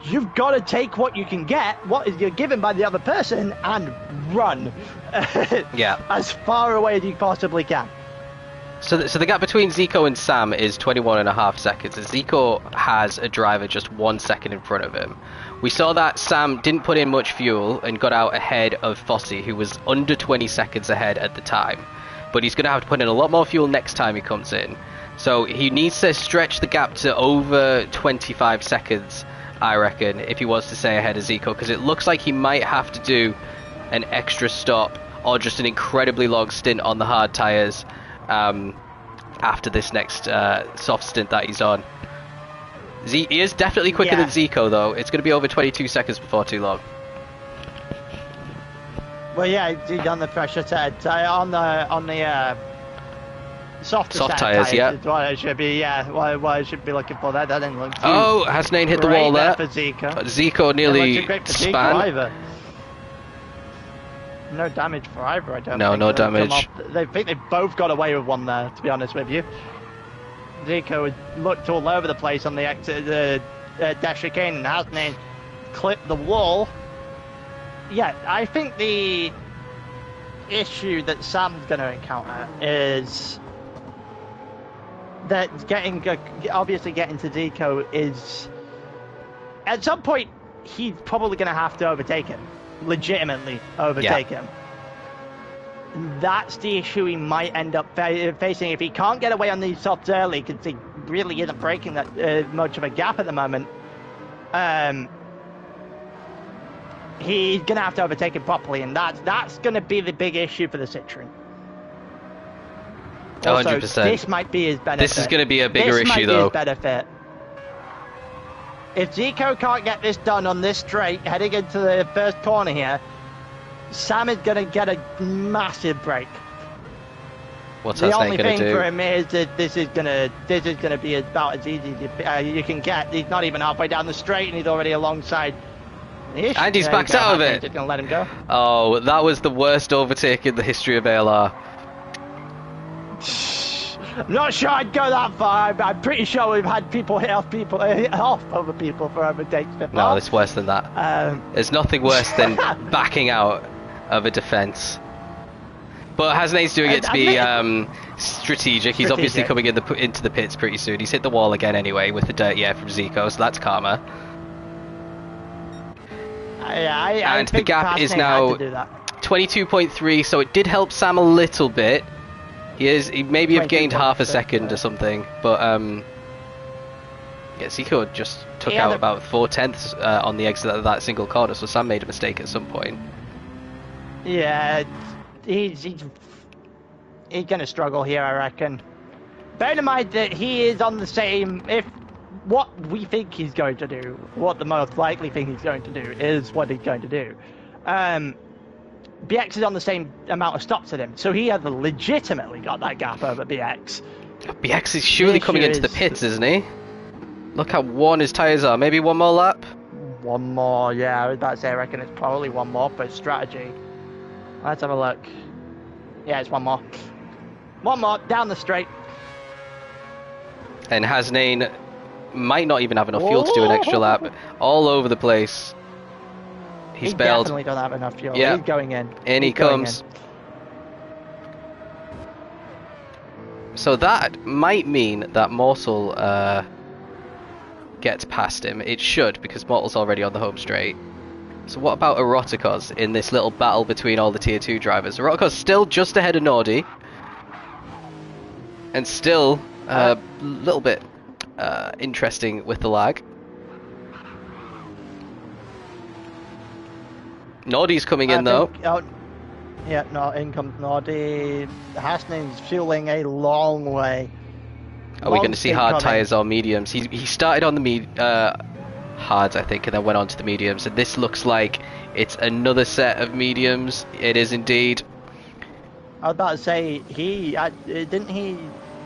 B: you've got to take what you can get, what is you're given by the other person, and run.
A: Yeah.
B: As far away as you possibly can.
A: So the gap between Zico and Sam is 21.5 seconds, and Zico has a driver just 1 second in front of him. We saw that Sam didn't put in much fuel and got out ahead of Fossey, who was under 20 seconds ahead at the time. But he's going to have to put in a lot more fuel next time he comes in. So he needs to stretch the gap to over 25 seconds, I reckon, if he wants to stay ahead of Zico, because it looks like he might have to do an extra stop or just an incredibly long stint on the hard tyres after this next soft stint that he's on. He is definitely quicker than Zico, though. It's going to be over 22 seconds before too long.
B: Well, yeah, he's on the pressure set, on the soft tyres,
A: yeah.
B: Is what it should be, yeah. What I should be looking for there. That didn't look too
A: Hasnain hit the wall there.
B: For Zico.
A: Zico nearly span.
B: No damage for either, I don't think.
A: No damage.
B: They think they both got away with one there, to be honest with you. Zico had looked all over the place on the exit, the dash chicane, and Hasnain clipped the wall. Yeah, I think the issue that Sam's going to encounter is that obviously getting to Zico is at some point, he's probably going to have to overtake him. Legitimately overtake him. That's the issue he might end up facing if he can't get away on these softs early, because he really isn't breaking that much of a gap at the moment. He's going to have to overtake him properly, and that's going to be the big issue for the Citroen. Also,
A: 100%.
B: this might be his benefit.
A: This is going to be a bigger issue, though.
B: This might be his benefit. If Zico can't get this done on this straight, heading into the first corner here, Sam is going to get a massive break.
A: What's
B: the
A: that
B: only
A: going
B: thing
A: to do?
B: for him is that this is gonna be about as easy as you can get. He's not even halfway down the straight, and he's already alongside.
A: And he's backed out of it.
B: Just gonna let him go.
A: Oh, that was the worst overtake in the history of ALR.
B: I'm not sure I'd go that far. I'm pretty sure we've had people hit off other people for overtakes before.
A: No, it's worse than that. There's nothing worse than backing out of a defense. But Hasnane's doing it to be strategic. He's obviously coming into the pits pretty soon. He's hit the wall again anyway with the dirty air from Zico, so that's karma. And the gap is now 22.3, so it did help Sam a little bit. He maybe have gained half a second or something, but yeah, Zico just took out about 4/10 on the exit of that single corner, so Sam made a mistake at some point.
B: Yeah, he's going to struggle here, I reckon. Bear in mind that he is on the same... What we think he's going to do, what the most likely thing he's going to do, is what he's going to do. BX is on the same amount of stops as him, so he has legitimately got that gap over BX.
A: BX is surely coming into the pits, isn't he? Look how worn his tyres are. Maybe one more lap?
B: One more, yeah. I was about to say, I reckon it's probably one more for strategy. Let's have a look. Yeah, it's one more. One more, down the straight.
A: And Hasnane might not even have enough fuel to do an extra lap. All over the place. He's bailed.
B: Definitely don't have enough fuel.
A: Yeah.
B: He's going in.
A: In he comes. So that might mean that Mortal gets past him. It should, because Mortal's already on the home straight. So what about Eroticos in this little battle between all the tier 2 drivers? Eroticos still just ahead of Nordi. And still a little bit interesting with the lag. Nordi's coming in though.
B: Yeah, no, in comes Nordi. Hasnane's fueling a long way.
A: Are we going to see hard tyres or mediums? He started on the hards, I think, and then went on to the mediums. And this looks like it's another set of mediums. It is indeed.
B: I was about to say, didn't he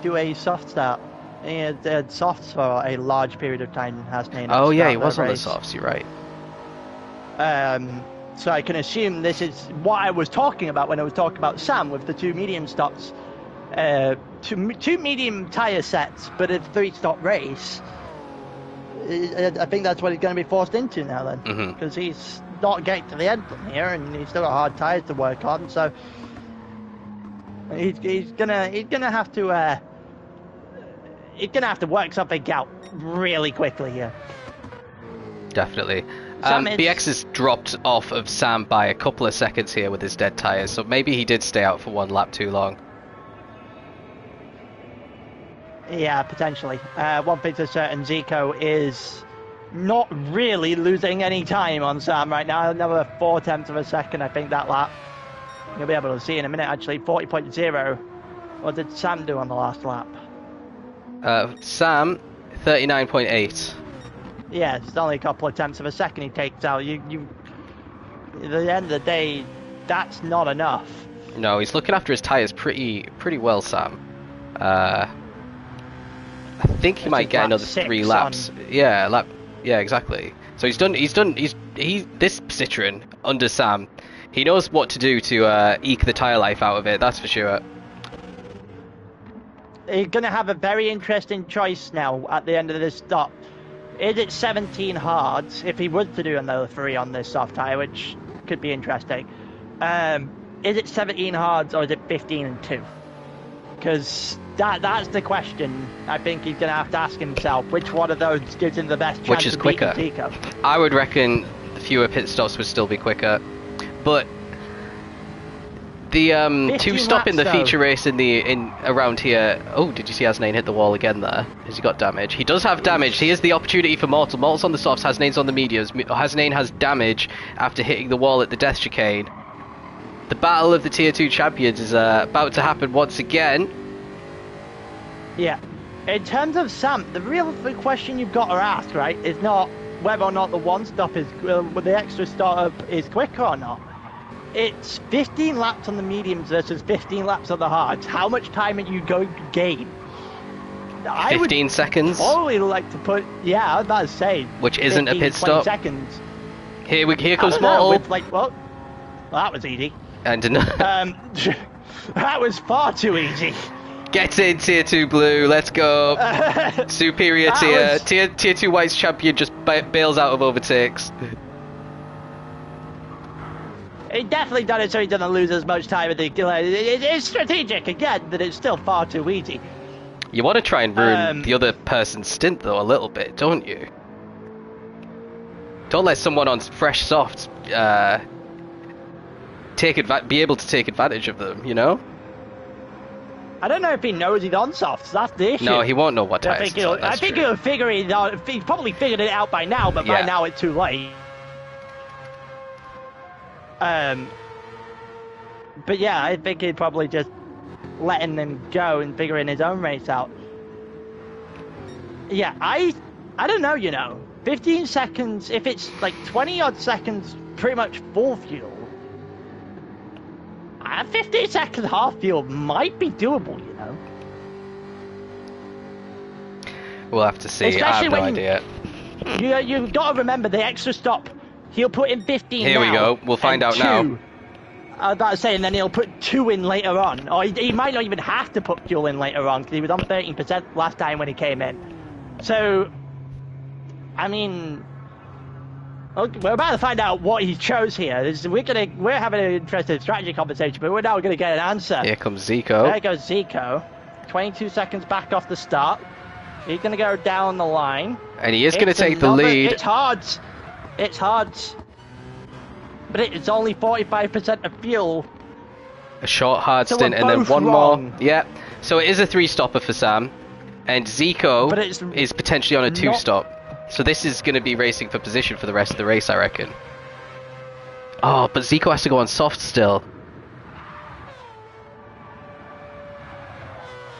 B: do a soft start? He had softs for a large period of time, Hasnane.
A: Oh yeah, he was on the softs, you're right.
B: So I can assume this is what I was talking about when I was talking about Sam with the 2 medium stops. Two medium tyre sets, but a 3-stop race. I think that's what he's going to be forced into now then. Because he's not getting to the end from here, and he's still got hard tyres to work on, so... He's gonna have to work something out really quickly here.
A: Definitely. BX has dropped off of Sam by a couple of seconds here with his dead tyres, so maybe he did stay out for one lap too long.
B: Yeah, potentially. One thing's for certain, Zico is not really losing any time on Sam right now. Another 0.4 of a second, I think, that lap. You'll be able to see in a minute, actually. 40.0. What did Sam do on the last lap?
A: Sam, 39.8.
B: Yeah, it's only a couple of tenths of a second he takes out. At the end of the day, that's not enough.
A: No, he's looking after his tyres pretty well, Sam. I think he might get another 3 laps. Yeah, exactly. So this Citroen under Sam, he knows what to do to eke the tyre life out of it, that's for sure.
B: He's going to have a very interesting choice now at the end of this stop. Is it 17 hards, if he was to do another 3 on this soft tyre, which could be interesting. Is it 17 hards or is it 15 and 2? Because that's the question I think he's going to have to ask himself. Which one of those gives him the best chance
A: Which is
B: of beating
A: quicker?
B: Zico?
A: I would reckon fewer pit stops would still be quicker, but the 2-stop in the
B: laps, though.
A: feature race in around here. Oh, did you see Hasnain hit the wall again there? Has he got damage? He does have damage. Here's the opportunity for Mortal. Mortal's on the softs, Hasnain's on the mediums. Hasnain has damage after hitting the wall at the death chicane. The battle of the tier 2 champions is about to happen once again.
B: Yeah. In terms of Sam, the real question you've got to ask, right, is not whether or not the one stop is the extra stop is quicker or not. It's 15 laps on the mediums versus 15 laps on the hards. How much time are you going to gain?
A: 15 seconds.
B: Totally like to put, I was about to say,
A: which isn't
B: 15,
A: a pit stop.
B: Seconds.
A: Here comes
B: Mortal.
A: Mortal.
B: Well, that was easy.
A: And
B: that was far too easy.
A: Get in, tier 2 blue, let's go. Superior tier. Tier 2 white's champion just bails out of overtakes.
B: He definitely done it so he doesn't lose as much time. It's strategic again, but it's still far too easy.
A: You want to try and ruin the other person's stint though a little bit, don't you? Don't let someone on fresh softs be able to take advantage of them, you know?
B: I don't know if he knows he's on softs. That's the issue.
A: No, he won't know what tires.
B: I think he'll figure it out. He's probably figured it out by now, but by now it's too late. But yeah, I think he'd probably just letting them go and figuring his own race out. Yeah, I don't know, you know. 15 seconds, if it's like 20 odd seconds, pretty much full fuel. 15 seconds half fuel might be doable, you know.
A: We'll have to see.
B: Especially
A: I have no idea.
B: You've got to remember the extra stop. He'll put in 15
A: Here we go. We'll find out now.
B: I was about to say, and then he'll put 2 in later on. Or he might not even have to put fuel in later on, because he was on 13% last time when he came in. So, I mean, we're about to find out what he chose here. We're having an interesting strategy conversation, but we're now going to get an answer.
A: Here comes Zico.
B: There goes Zico. 22 seconds back off the start. He's going to go down the line.
A: And he is going to take the lead.
B: It's hard. It's hard. But it's only 45% of fuel.
A: A short hard stint and then one more. Yeah. So it is a 3-stopper for Sam. And Zico is potentially on a 2-stop. So this is going to be racing for position for the rest of the race, I reckon. Oh, but Zico has to go on soft still.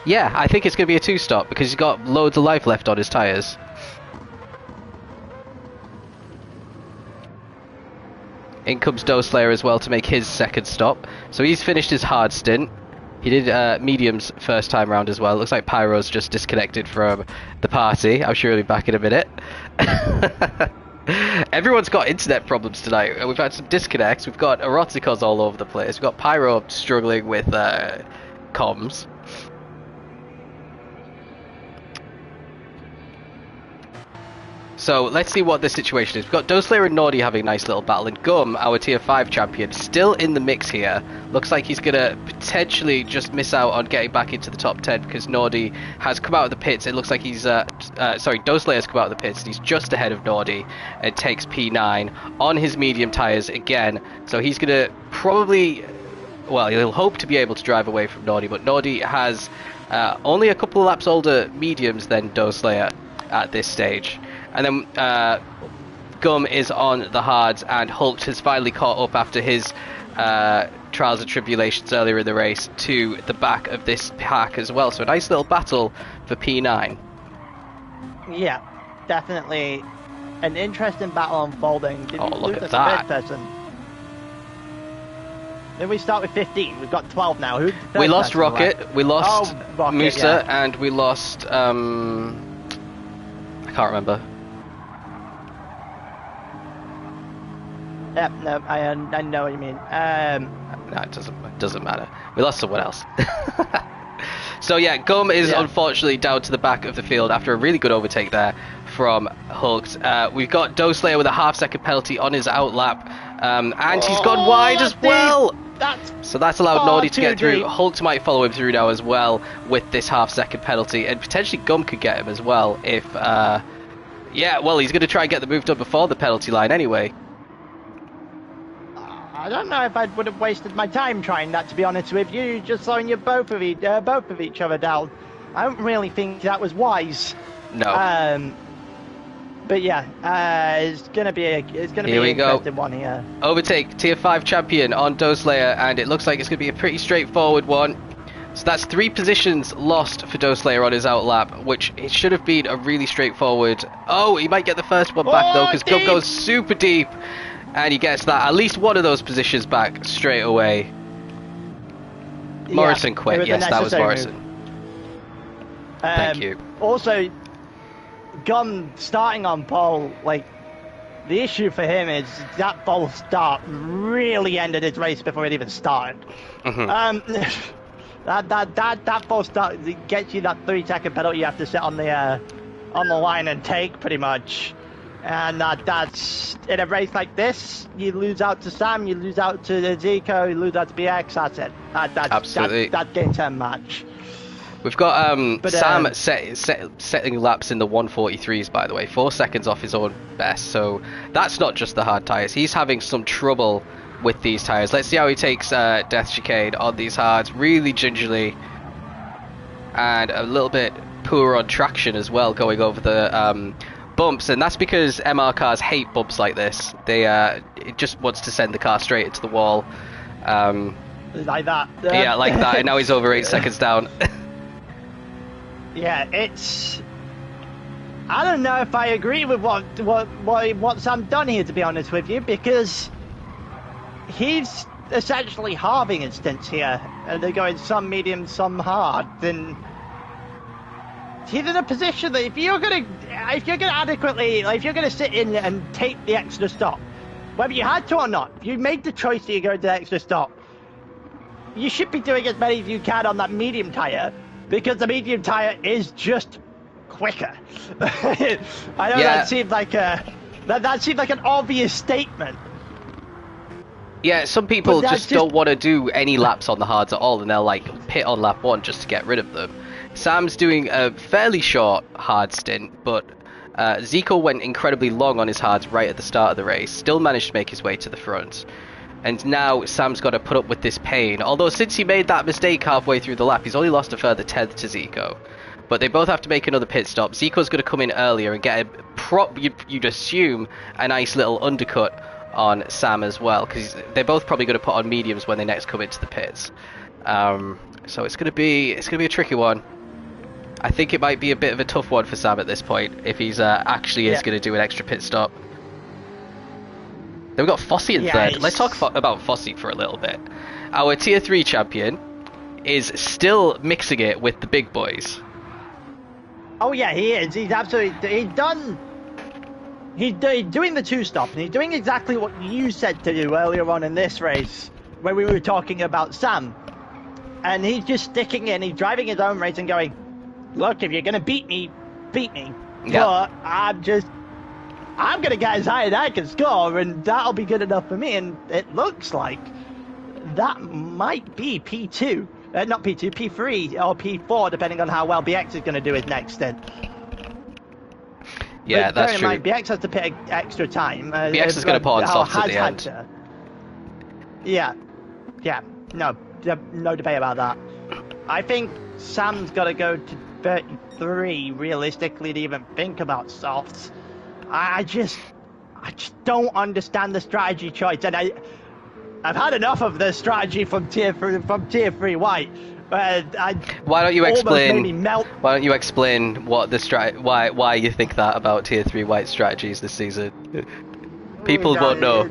A: Yeah, I think it's going to be a 2-stop because he's got loads of life left on his tyres. In comes Doeslayer as well to make his second stop. So he's finished his hard stint. He did mediums first time round as well. Looks like Pyro's just disconnected from the party. I'm sure he'll be back in a minute. Everyone's got internet problems tonight. We've had some disconnects. We've got eroticos all over the place. We've got Pyro struggling with comms. So let's see what the situation is. We've got Doeslayer and Nordy having a nice little battle, and Gum, our tier 5 champion, still in the mix here. Looks like he's going to potentially just miss out on getting back into the top 10 because Nordy has come out of the pits. It looks like he's, Doeslayer's come out of the pits and he's just ahead of Nordy and takes P9 on his medium tyres again. So he's going to probably, well, he'll hope to be able to drive away from Nordy, but Nordy has only a couple of laps older mediums than Doeslayer at this stage. And then Gum is on the hards, and Hulk has finally caught up after his trials and tribulations earlier in the race to the back of this pack as well. So a nice little battle for P9.
B: Yeah, definitely an interesting battle unfolding.
A: Oh, look at that.
B: Then we start with 15. We've got 12 now.
A: We lost Rocket, we lost
B: Rocket,
A: Musa, and we lost... I can't remember.
B: Yep, no, I know what you mean.
A: No, it doesn't matter. We lost someone else. So yeah, Gum is unfortunately down to the back of the field after a really good overtake there from Hulks. We've got Doeslayer with a half-second penalty on his outlap, and he's gone wide as well. So that's allowed
B: far
A: Nordy to
B: too
A: get through.
B: deep.
A: Hulk might follow him through now as well with this half-second penalty, and potentially Gum could get him as well if. Yeah, well, he's going to try and get the move done before the penalty line anyway.
B: I don't know if I would have wasted my time trying that, to be honest with you. Just slowing you both of each other down. I don't really think that was wise.
A: No.
B: But yeah, it's gonna be an interesting one here.
A: Overtake tier 5 champion on Doslayer, and it looks like it's going to be a pretty straightforward one. So that's 3 positions lost for Doslayer on his outlap, which it should have been a really straightforward. Oh, he might get the first one back though, because Gum goes super deep, and he gets that at least one of those positions back straight away. Morrison quit. Yes, that was Morrison. Thank you.
B: Also, Gun starting on pole, like, the issue for him is that false start really ended his race before it even started. That false start gets you that 3-second penalty you have to sit on the line and take, pretty much. And that's in a race like this, you lose out to Sam, you lose out to Zico, you lose out to BX. That's it.
A: Absolutely.
B: That game 10 match.
A: We've got Sam setting laps in the 143s, by the way, 4 seconds off his own best. So that's not just the hard tyres. He's having some trouble with these tyres. Let's see how he takes Death Chicane on these hards, really gingerly, and a little bit poor on traction as well, going over the bumps. And that's because MR cars hate bumps like this. It just wants to send the car straight into the wall.
B: Like that.
A: Yeah, like that. And now he's over 8 seconds down.
B: Yeah, it's. I don't know if I agree with what Sam done here, to be honest with you, because he's essentially halving his stints here, and they're going some medium, some hard. Then he's in a position that if you're gonna adequately, like, if you're gonna sit in and take the extra stop, whether you had to or not, if you made the choice that you go to the extra stop, you should be doing as many as you can on that medium tire. Because the medium tire is just quicker. I know that seemed like that seemed like an obvious statement.
A: Yeah, some people just don't want to do any laps on the hards at all, and they'll like pit on lap 1 just to get rid of them. Sam's doing a fairly short hard stint, but Zico went incredibly long on his hards right at the start of the race, still managed to make his way to the front. And now Sam's got to put up with this pain. Although since he made that mistake halfway through the lap, he's only lost a further 10th to Zico. But they both have to make another pit stop. Zico's going to come in earlier and get you'd assume, a nice little undercut on Sam as well, because they're both probably going to put on mediums when they next come into the pits. So it's going to be a tricky one. I think it might be a bit of a tough one for Sam at this point if he's actually is going to do an extra pit stop. Then we've got Fossey in third. Let's talk about Fossey for a little bit. Our tier 3 champion is still mixing it with the big boys.
B: Oh yeah, he is. He's absolutely. He's doing the 2-stop, and he's doing exactly what you said to do earlier on in this race, when we were talking about Sam. And he's just sticking in. He's driving his own race and going, "Look, if you're gonna beat me, beat me.
A: Yeah.
B: But I'm gonna get as high as I can score, and that'll be good enough for me." And it looks like that might be P2, not P2, P3 or P4, depending on how well BX is gonna do his next stint.
A: Yeah,
B: but
A: that's true.
B: mind, BX has to pit extra time.
A: BX is gonna put on softs at the end.
B: Yeah, no debate about that. I think Sam's got to go to 33 realistically to even think about softs. I just don't understand the strategy choice, and I've had enough of the strategy from tier 3 white.
A: Why don't you explain? Why don't you explain what the why you think that about tier 3 white strategies this season? People won't know.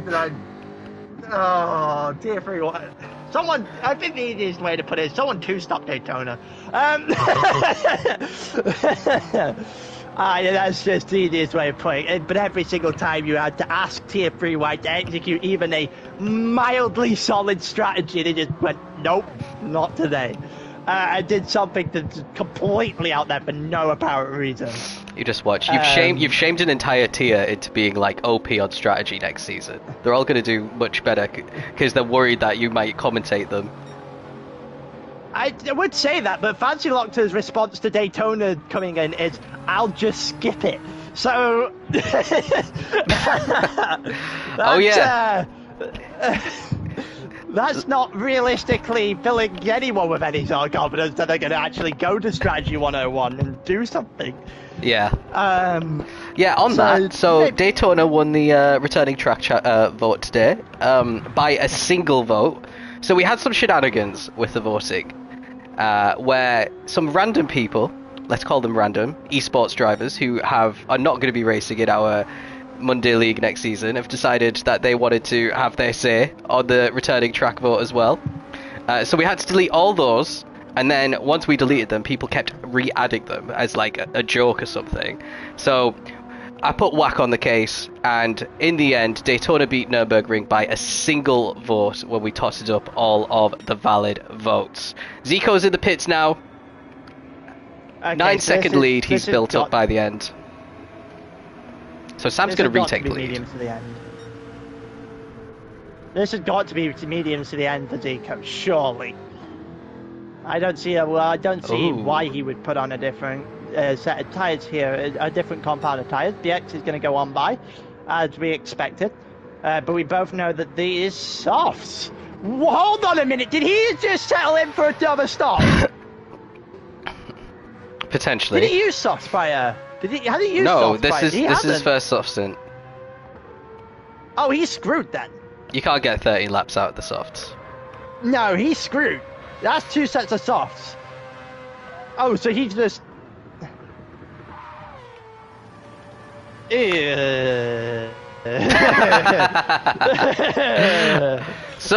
B: Oh, tier 3 white. Someone, I think the easiest way to put it is someone 2-stop Daytona. Yeah, that's just the easiest way of putting it. But every single time you had to ask tier 3 white to execute even a mildly solid strategy, they just went, nope, not today. I did something that's completely out there for no apparent reason.
A: You just watch. You've shamed an entire tier into being like OP on strategy next season. They're all going to do much better because they're worried that you might commentate them.
B: I would say that, but Fancy Locter's response to Daytona coming in is, "I'll just skip it." So,
A: oh yeah.
B: That's not realistically filling anyone with any sort of confidence that they're going to actually go to Strategy 101 and do something.
A: Yeah.
B: Yeah,
A: on that, so Daytona won the returning track vote today by a single vote. So we had some shenanigans with the voting, where some random people, let's call them random, eSports drivers who are not going to be racing in our Monday League next season, have decided that they wanted to have their say on the returning track vote as well. So we had to delete all those, and then once we deleted them, people kept re-adding them as like a joke or something. So I put whack on the case, and in the end, Daytona beat Nürburgring by a single vote when we tossed up all of the valid votes. Zico's in the pits now. Okay, 9-second lead he's built up by the end. So Sam's going to retake the lead.
B: Mediums to the end. This has got to be mediums to the end for Zico, surely. I don't see why he would put on a different set of tyres here, a different compound of tyres. BX is going to go on by, as we expected. But we both know that these softs. Hold on a minute, did he just settle in for another stop?
A: Potentially.
B: Did he use softs prior? Had he used
A: no,
B: softs
A: this
B: prior?
A: is this is first soft stint.
B: Oh, he's screwed then.
A: You can't get 13 laps out of the softs.
B: No, he's screwed. That's 2 sets of softs. Oh, so he's just... So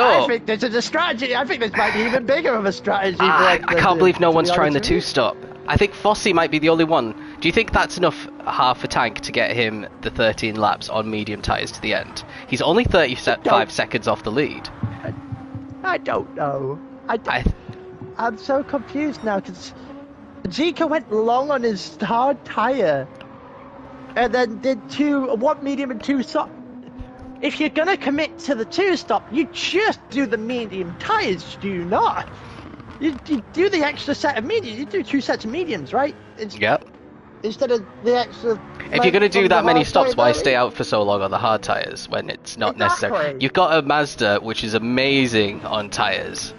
B: I think this is a strategy. I think this might be even bigger of a strategy.
A: I can't believe no one's trying the two-stop. I think Fossey might be the only one. Do you think that's enough half a tank to get him the 13 laps on medium tyres to the end? He's only 35 seconds off the lead.
B: I don't know. I'm so confused now because Zico went long on his hard tyre and then did one medium and 2 soft. If you're going to commit to the 2-stop, you just do the medium tyres, do you not? You do the extra set of mediums. You do 2 sets of mediums, right?
A: Yep.
B: Instead of the extra...
A: If you're going to do that many stops, why stay out for so long on the hard tyres when it's not necessary? You've got a Mazda, which is amazing on tyres.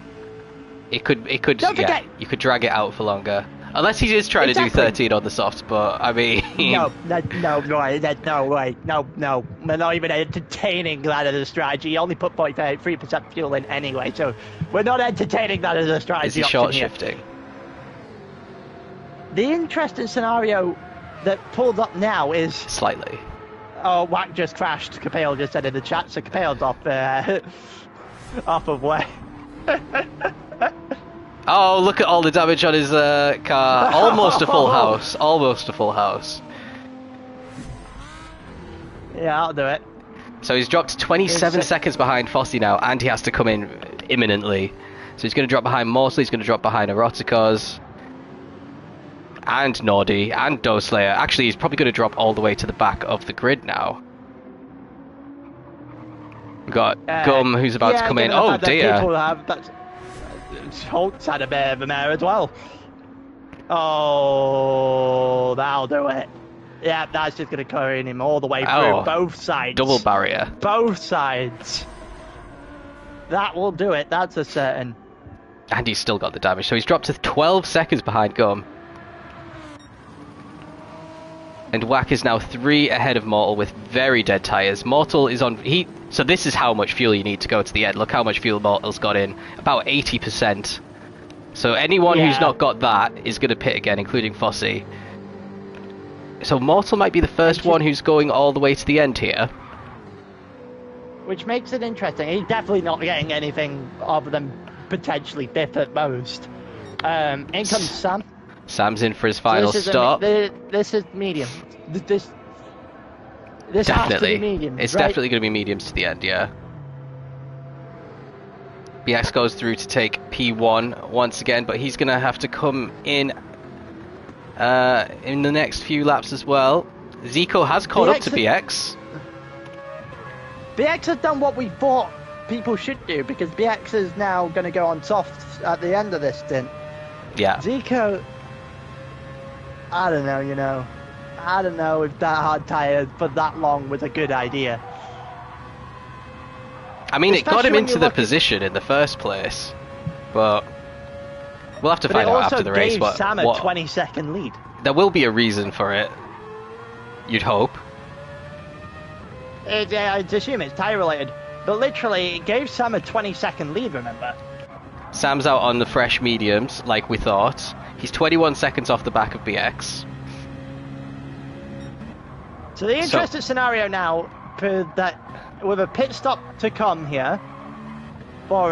A: It could
B: Don't forget.
A: You could drag it out for longer. Unless he is trying to do 13 on the softs, but I mean...
B: No, way. No. We're not even entertaining that as a strategy. You only put 0.3% fuel in anyway, so we're not entertaining that as a strategy.
A: Is he short shifting?
B: The interesting scenario that pulled up now is...
A: Slightly.
B: Oh, Whack just crashed. Capale just said in the chat, so Capale's off of way.
A: Oh, look at all the damage on his car. Almost a full house. Almost a full house.
B: Yeah, I'll do it.
A: So he's dropped 27 seconds behind Fossey now, and he has to come in imminently. So he's going to drop behind Morsel, he's going to drop behind Eroticos, and Nordy, and Doslayer. Actually, he's probably going to drop all the way to the back of the grid now. We've got Gum, who's about to come in. Oh, dear.
B: Holtz had a bit of a mare as well. Oh, that'll do it. Yeah, that's just going to carry him all the way through both sides.
A: Double barrier.
B: Both sides. That will do it, that's a certain.
A: And he's still got the damage, so he's dropped to 12 seconds behind Gum. And Whack is now 3 ahead of Mortal with very dead tyres. Mortal is on... So this is how much fuel you need to go to the end. Look how much fuel Mortal's got in. About 80%. So anyone who's not got that is going to pit again, including Fossey. So Mortal might be the first one who's going all the way to the end here.
B: Which makes it interesting. He's definitely not getting anything other than potentially 5th at most. In comes Sam.
A: Sam's in for his final stop.
B: This is medium. This
A: definitely.
B: Has to be medium.
A: It's
B: right?
A: definitely going to be mediums to the end, yeah. BX goes through to take P1 once again, but he's going to have to come in the next few laps as well. Zico has caught up to BX.
B: BX has done what we thought people should do, because BX is now going to go on soft at the end of this stint.
A: Yeah.
B: Zico, I don't know, I don't know if that hard tyre for that long was a good idea.
A: I mean, it got him into the position in the first place, but we'll have to find out after the race.
B: It also gave Sam a 20-second lead.
A: There will be a reason for it, you'd hope.
B: I'd assume it's tyre related, but literally it gave Sam a 20-second lead, remember?
A: Sam's out on the fresh mediums, like we thought. He's 21 seconds off the back of BX.
B: So the interesting scenario now, with a pit stop to come here for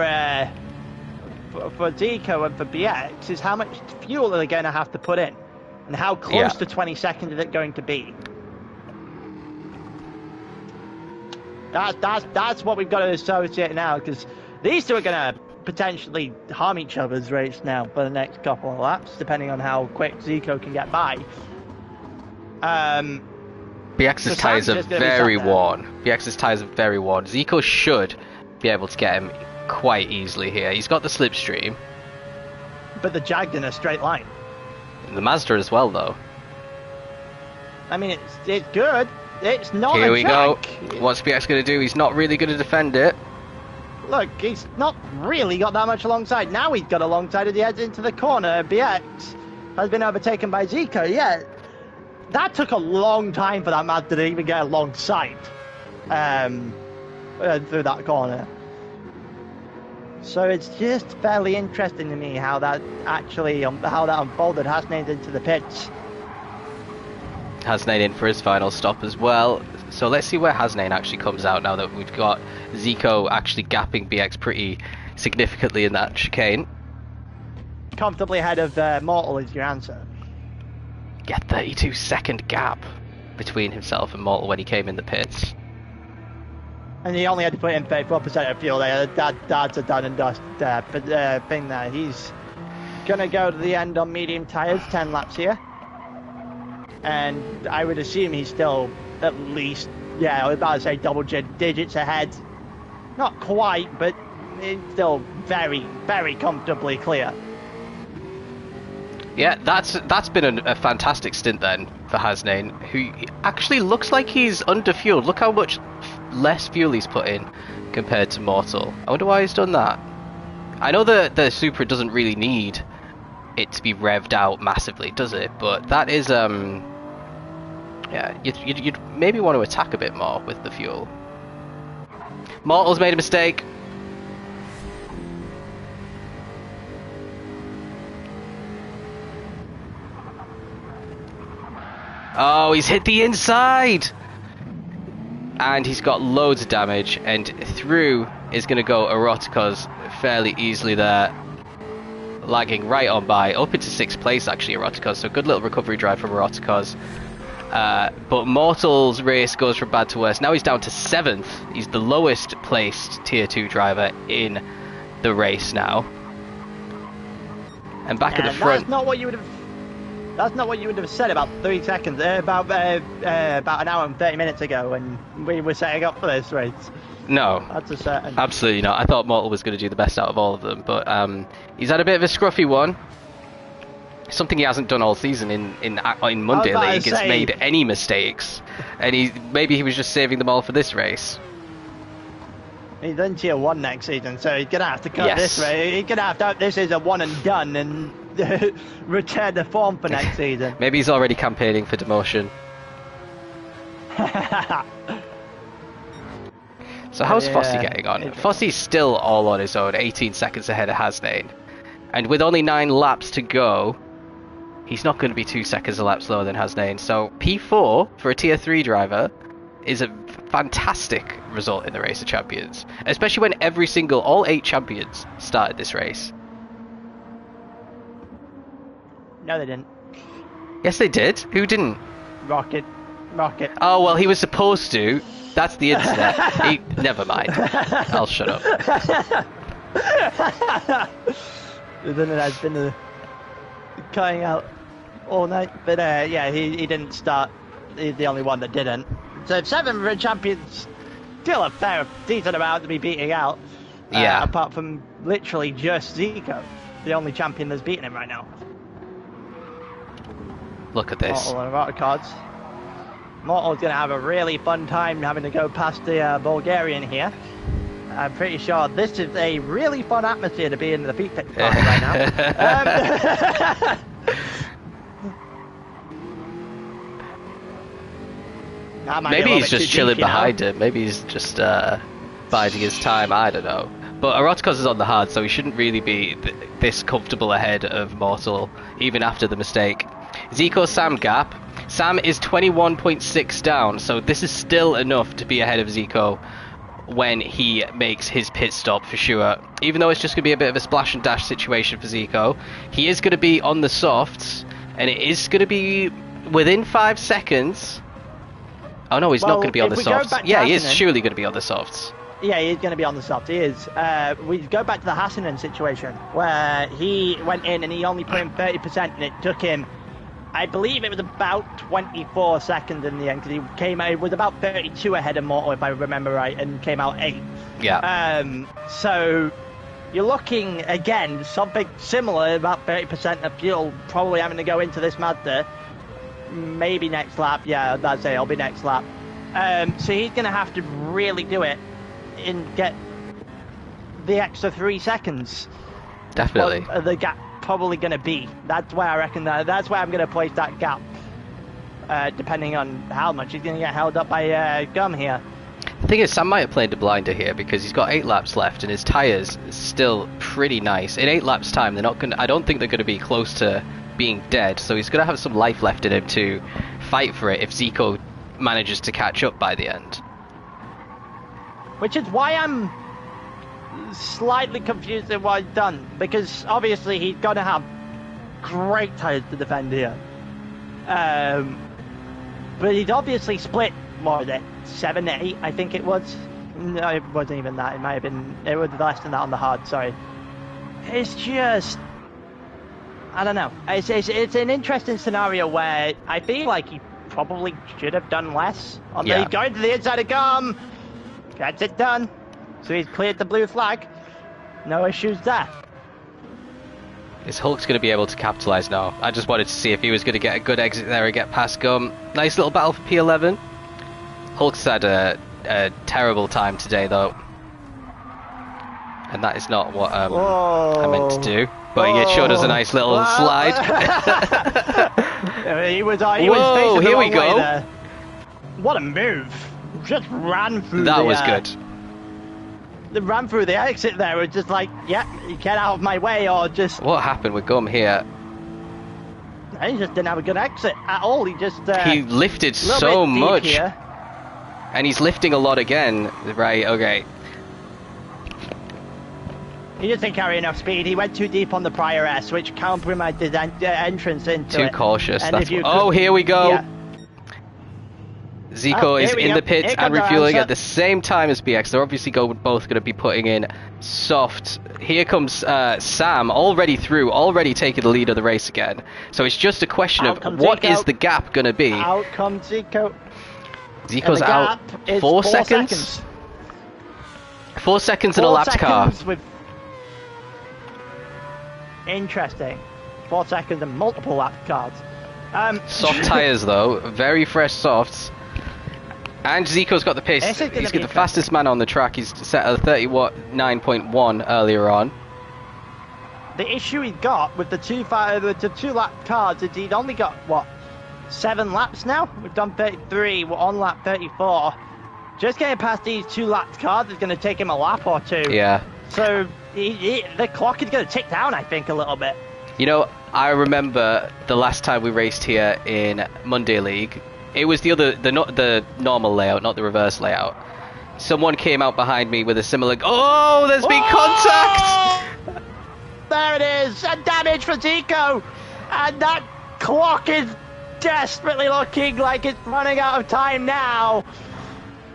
B: Zico and for BX, is how much fuel are they going to have to put in, and how close to 20 seconds is it going to be? That's what we've got to associate now, because these two are going to potentially harm each other's race now for the next couple of laps, depending on how quick Zico can get by.
A: BX's tyres are very worn. BX's tyres are very worn. Zico should be able to get him quite easily here. He's got the slipstream.
B: But the Jagd in a straight line.
A: The Mazda as well, though.
B: I mean, it's good. It's not
A: Here
B: a
A: we
B: track.
A: go. What's BX going to do? He's not really going to defend it.
B: Look, he's not really got that much alongside. Now he's got alongside as he heads into the corner. BX has been overtaken by Zico. Yeah, that took a long time for that Mazda to even get alongside through that corner. So it's just fairly interesting to me how that unfolded. Hasnane's into the pits.
A: Hasnane in for his final stop as well. So let's see where Hasnane actually comes out now that we've got Zico actually gapping BX pretty significantly in that chicane.
B: Comfortably ahead of Mortal is your answer.
A: Yeah, 32-second gap between himself and Mortal when he came in the pits.
B: And he only had to put in 34% of fuel there. That's a done and dust thing there. He's going to go to the end on medium tyres, 10 laps here. And I would assume he's still at least, I was about to say double digits ahead. Not quite, but it's still very, very comfortably clear.
A: Yeah, that's been a fantastic stint then for Hasnane, who actually looks like he's underfueled. Look how much less fuel he's put in compared to Mortal. I wonder why he's done that. I know the Supra doesn't really need it to be revved out massively, does it? But that is yeah, you'd maybe want to attack a bit more with the fuel. Mortal's made a mistake. Oh, he's hit the inside! And he's got loads of damage, and through is going to go Erotica's fairly easily there. Lagging right on by, up into 6th place actually, Erotica's, so good little recovery drive from Erotica's. But Mortal's race goes from bad to worse. Now he's down to 7th. He's the lowest placed tier 2 driver in the race now. And back at the front.
B: That's not what you would have said about 3 seconds, about an hour and 30 minutes ago when we were setting up for this race.
A: No,
B: that's a certain.
A: Absolutely not. I thought Mortal was going to do the best out of all of them, but he's had a bit of a scruffy one. Something he hasn't done all season in Monday League is made any mistakes, and maybe he was just saving them all for this race.
B: He's in tier 1 next season, so he's gonna have to cut this race. He's gonna have to. This is a one and done, and return to form for next season.
A: Maybe he's already campaigning for demotion. So how's Fossey getting on? Fossey's still all on his own, 18 seconds ahead of Hasnane, and with only 9 laps to go. He's not going to be 2 seconds a lap slower than Hasnane. So P4 for a tier 3 driver is a fantastic result in the Race of Champions, especially when all 8 champions started this race.
B: No, they didn't.
A: Yes, they did. Who didn't?
B: Rocket.
A: Oh, well, he was supposed to. That's the internet. Never mind. I'll shut up.
B: Then it has been crying out all night. But yeah, he didn't start. He's the only one that didn't. So 7 champions, still a fair, decent amount to be beating out.
A: Yeah.
B: Apart from literally just Zico, the only champion that's beating him right now.
A: Look at this.
B: Mortal and Rota cards. Mortal's going to have a really fun time having to go past the Bulgarian here. I'm pretty sure this is a really fun atmosphere to be in the feet pit party right now.
A: Maybe he's just chilling behind him. Maybe he's just biding his time. I don't know. But Eroticos is on the hard, so he shouldn't really be this comfortable ahead of Mortal, even after the mistake. Zico Sam gap. Sam is 21.6 down, so this is still enough to be ahead of Zico when he makes his pit stop for sure. Even though it's just going to be a bit of a splash and dash situation for Zico, he is going to be on the softs, and it is going to be within 5 seconds. Oh no, he's not going to be on the softs. Yeah, he is surely going to be on the softs.
B: Yeah, he's going to be on the softs. He is. We go back to the Hassinen situation, where he went in and he only put in 30%, and it took him, I believe it was about 24 seconds in the end, because he came out, it was about 32 ahead of Mortal, if I remember right, and came out 8.
A: Yeah.
B: So you're looking, again, something similar, about 30% of fuel probably having to go into this Mazda. Maybe next lap, yeah, that's it, it'll be next lap. So he's going to have to really do it and get the extra 3 seconds.
A: Definitely.
B: What the gap probably going to be. That's where I reckon that's where I'm going to place that gap, depending on how much he's going to get held up by Gum here.
A: The thing is, Sam might have played a blinder here because he's got 8 laps left and his tyres are still pretty nice. In 8 laps time, they're not going. I don't think they're going to be close to being dead, so he's going to have some life left in him to fight for it if Zico manages to catch up by the end.
B: Which is why I'm slightly confused at what he's done, because obviously he's got to have great tyres to defend here. But he's obviously split, what was it, 7 to 8, I think it was. No, it wasn't even that. It might have been, it was less than that on the hard, sorry. It's just, I don't know. It's an interesting scenario where I feel like he probably should have done less. He's going to the inside of Gum. Gets it done. So he's cleared the blue flag. No issues there.
A: Is Hulk's going to be able to capitalise now? I just wanted to see if he was going to get a good exit there and get past Gum. Nice little battle for P11. Hulk's had a terrible time today though. And that is not what I meant to do. But he showed us a nice little slide.
B: he was facing the
A: here we
B: wrong
A: go.
B: way there. What a move. Just ran through
A: that was good.
B: They ran through the exit there. It was just like, yeah, get out of my way, or just...
A: What happened with Gum here?
B: He just didn't have a good exit at all. He just...
A: he lifted so much.
B: Here.
A: And he's lifting a lot again. Right, okay.
B: He just didn't carry enough speed. He went too deep on the prior S, which compromised his entrance into
A: Too
B: it.
A: cautious.
B: And
A: That's here we go.
B: Yeah.
A: Zico is in the pits and refueling at the same time as BX. They're obviously both going to be putting in soft. Here comes Sam, already through, already taking the lead of the race again. So it's just a question of what is the gap going to be.
B: Out comes Zico.
A: Zico's out 4 seconds. 4 seconds in a lapped car.
B: Interesting. 4 seconds and multiple lapped cars.
A: Soft tyres though, very fresh softs. And Zico's got the pace. He's got the fastest man on the track. He's set at 39.1 earlier on.
B: The issue he got with the two lap cars is he'd only got, what, 7 laps now? We've done 33, we're on lap 34. Just getting past these 2 lapped cars is going to take him a lap or 2.
A: Yeah.
B: So the clock is going to tick down, I think, a little bit.
A: You know, I remember the last time we raced here in Monday League. It was the normal layout, not the reverse layout. Someone came out behind me with a similar... Oh, there's been contact!
B: There it is! And damage for Zico! And that clock is desperately looking like it's running out of time now.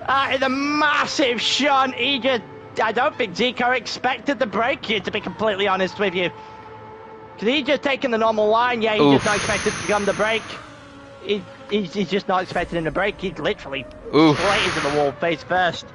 B: That is a massive shunt. He just I don't think Zico expected the break here, to be completely honest with you. Because he's just taking the normal line. Yeah, he's just not expected to come the break. He's just not expecting him to break. He's literally straight into the wall face first.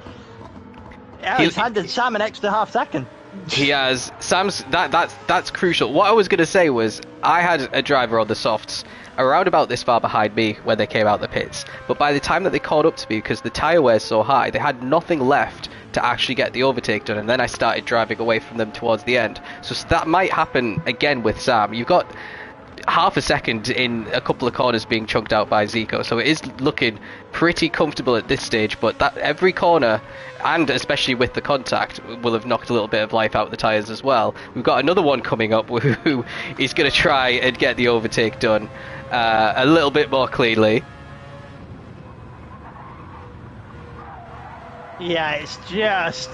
B: Yeah, he's handed Sam an extra half second.
A: He has. That's crucial. What I was going to say was I had a driver on the softs around about this far behind me when they came out the pits, but by the time that they caught up to me, because the tyre wear is so high, they had nothing left to actually get the overtake done, and then I started driving away from them towards the end. So that might happen again with Sam. You've got half a second in a couple of corners being chunked out by Zico, so it is looking pretty comfortable at this stage, but that every corner, and especially with the contact, will have knocked a little bit of life out of the tyres as well. We've got another one coming up who is going to try and get the overtake done a little bit more cleanly.
B: Yeah, it's just...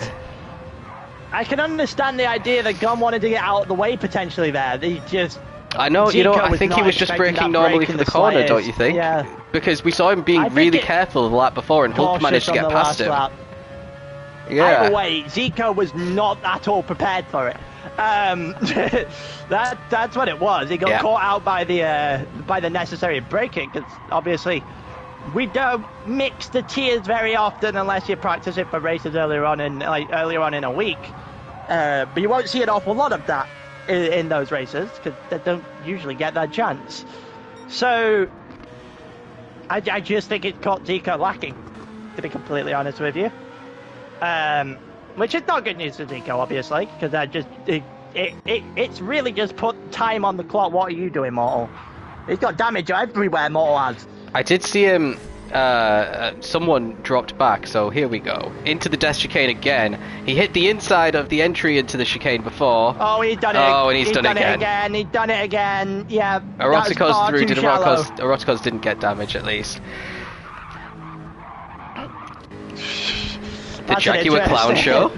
B: I can understand the idea that Gunn wanted to get out of the way potentially there. He just...
A: I know, I think he was just braking normally for the corner, don't you think?
B: Yeah.
A: Because we saw him being really careful the lap before, and Hulk managed to get past him.
B: Lap.
A: Yeah.
B: Either way, Zico was not at all prepared for it. That's what it was. He got caught out by the necessary braking, because obviously we don't mix the tiers very often unless you practice it for races earlier on in a week. But you won't see an awful lot of that in those races, because they don't usually get that chance. So I just think it caught Zico lacking, to be completely honest with you. Which is not good news for Zico, obviously, because it's really just put time on the clock. What are you doing, Mortal? He's got damage everywhere, Mortal has.
A: I did see him. Someone dropped back, so here we go. Into the death chicane again. He hit the inside of the entry into the chicane before.
B: Oh, he's done it.
A: Oh, and he's done it again.
B: He's done it again. Yeah.
A: Eroticos through. Eroticos didn't get damage, at least. The Jaguar Clown Show.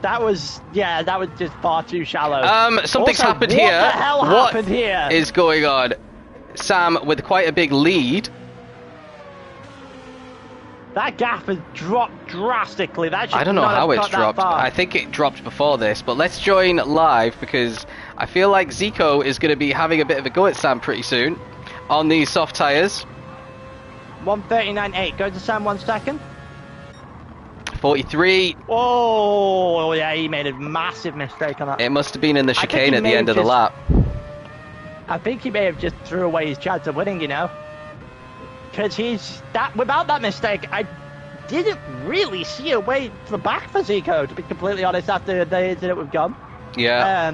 B: That was just far too shallow.
A: Something's
B: also,
A: happened here.
B: What the hell happened here?
A: Is going on? Sam with quite a big lead.
B: That gap has dropped drastically.
A: I don't know how it's dropped. I think it dropped before this, but let's join live because I feel like Zico is going to be having a bit of a go at Sam pretty soon on these soft tyres.
B: 1:39.8. Go to Sam 1 second.
A: 43.
B: Oh, yeah, he made a massive mistake on that.
A: It must have been in the chicane at the end of the lap.
B: I think he may have just threw away his chance of winning, you know. Because without that mistake, I didn't really see a way to the back for Zico, to be completely honest, after the incident with Gum.
A: Yeah.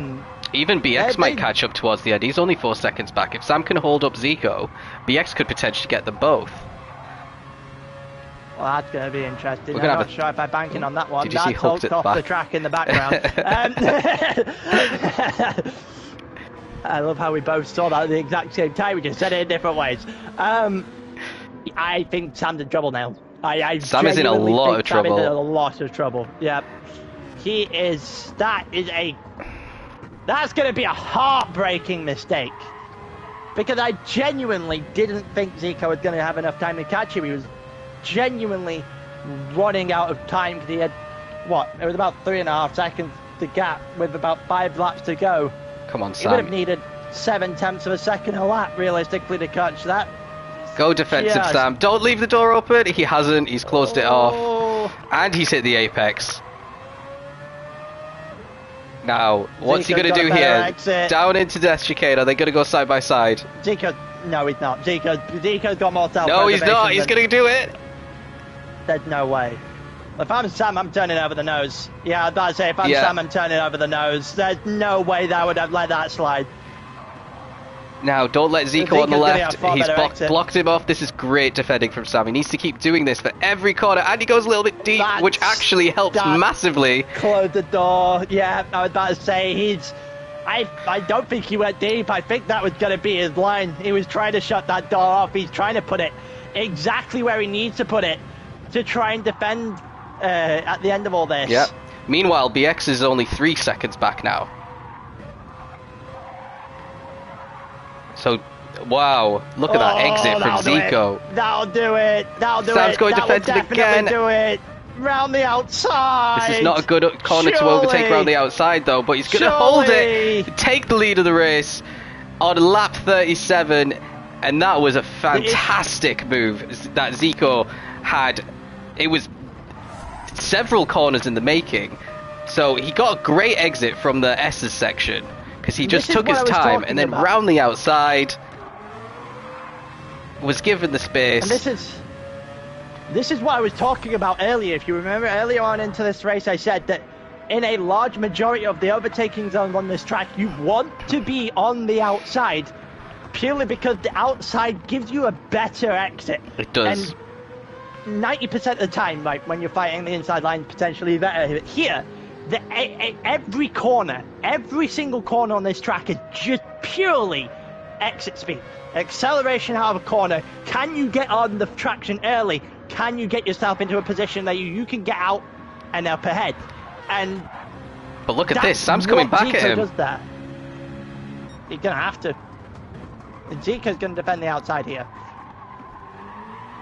A: Even BX might catch up towards the end. He's only 4 seconds back. If Sam can hold up Zico, BX could potentially get them both.
B: Well, that's going to be interesting. I'm not sure if I'm banking on that one.
A: Did you see Hooked at the
B: off
A: back?
B: The track in the background. I love how we both saw that at the exact same time. We just said it in different ways. I think Sam's in trouble now.
A: Sam is in a lot of trouble.
B: Sam is in a lot of trouble. Yeah. He is. That's going to be a heartbreaking mistake. Because I genuinely didn't think Zico was going to have enough time to catch him. He was genuinely running out of time because he had, it was about 3.5 seconds to gap with about 5 laps to go.
A: Come on, Sam.
B: He would have needed 7/10 of a second a lap, realistically, to catch that.
A: Go defensive, Sam. Don't leave the door open. He hasn't. He's closed it off. And he's hit the apex. Now, what's he going to do here? Exit. Down into death chicane. Are they going to go side by side?
B: No, he's not. Zico's got more self-preservation.
A: No, he's not. He's going to do it.
B: There's no way. If I'm Sam, I'm turning over the nose. Yeah, I'd about to say, if I'm Sam, I'm turning over the nose. There's no way that I would have let that slide.
A: Now, don't let Zico on the left. He's blocked him off. This is great defending from Sam. He needs to keep doing this for every corner. And he goes a little bit deep, which actually helps massively.
B: Close the door. Yeah, I was about to say, I don't think he went deep. I think that was going to be his line. He was trying to shut that door off. He's trying to put it exactly where he needs to put it to try and defend at the end of all this.
A: Yeah. Meanwhile, BX is only 3 seconds back now. So, wow, look at that exit from Zico.
B: That'll do it. That'll do it.
A: Sam's going defensive again.
B: Do it. round the outside.
A: This is not a good corner to overtake round the outside, though, but he's going to hold it, take the lead of the race on lap 37, and that was a fantastic move that Zico had. It was several corners in the making, so he got a great exit from the S's section, because he just took his time, and then round the outside, was given the space.
B: And this is what I was talking about earlier. If you remember earlier on into this race, I said that in a large majority of the overtaking zones on this track, you want to be on the outside purely because the outside gives you a better exit.
A: It does.
B: And 90% of the time, like when you're fighting the inside line, potentially better. Here, every corner, every single corner on this track is just purely exit speed. Acceleration out of a corner. Can you get on the traction early? Can you get yourself into a position that you can get out and up ahead?
A: But look at this, Sam's coming back at him.
B: Does that. He's going to have to. And Zico's going to defend the outside here.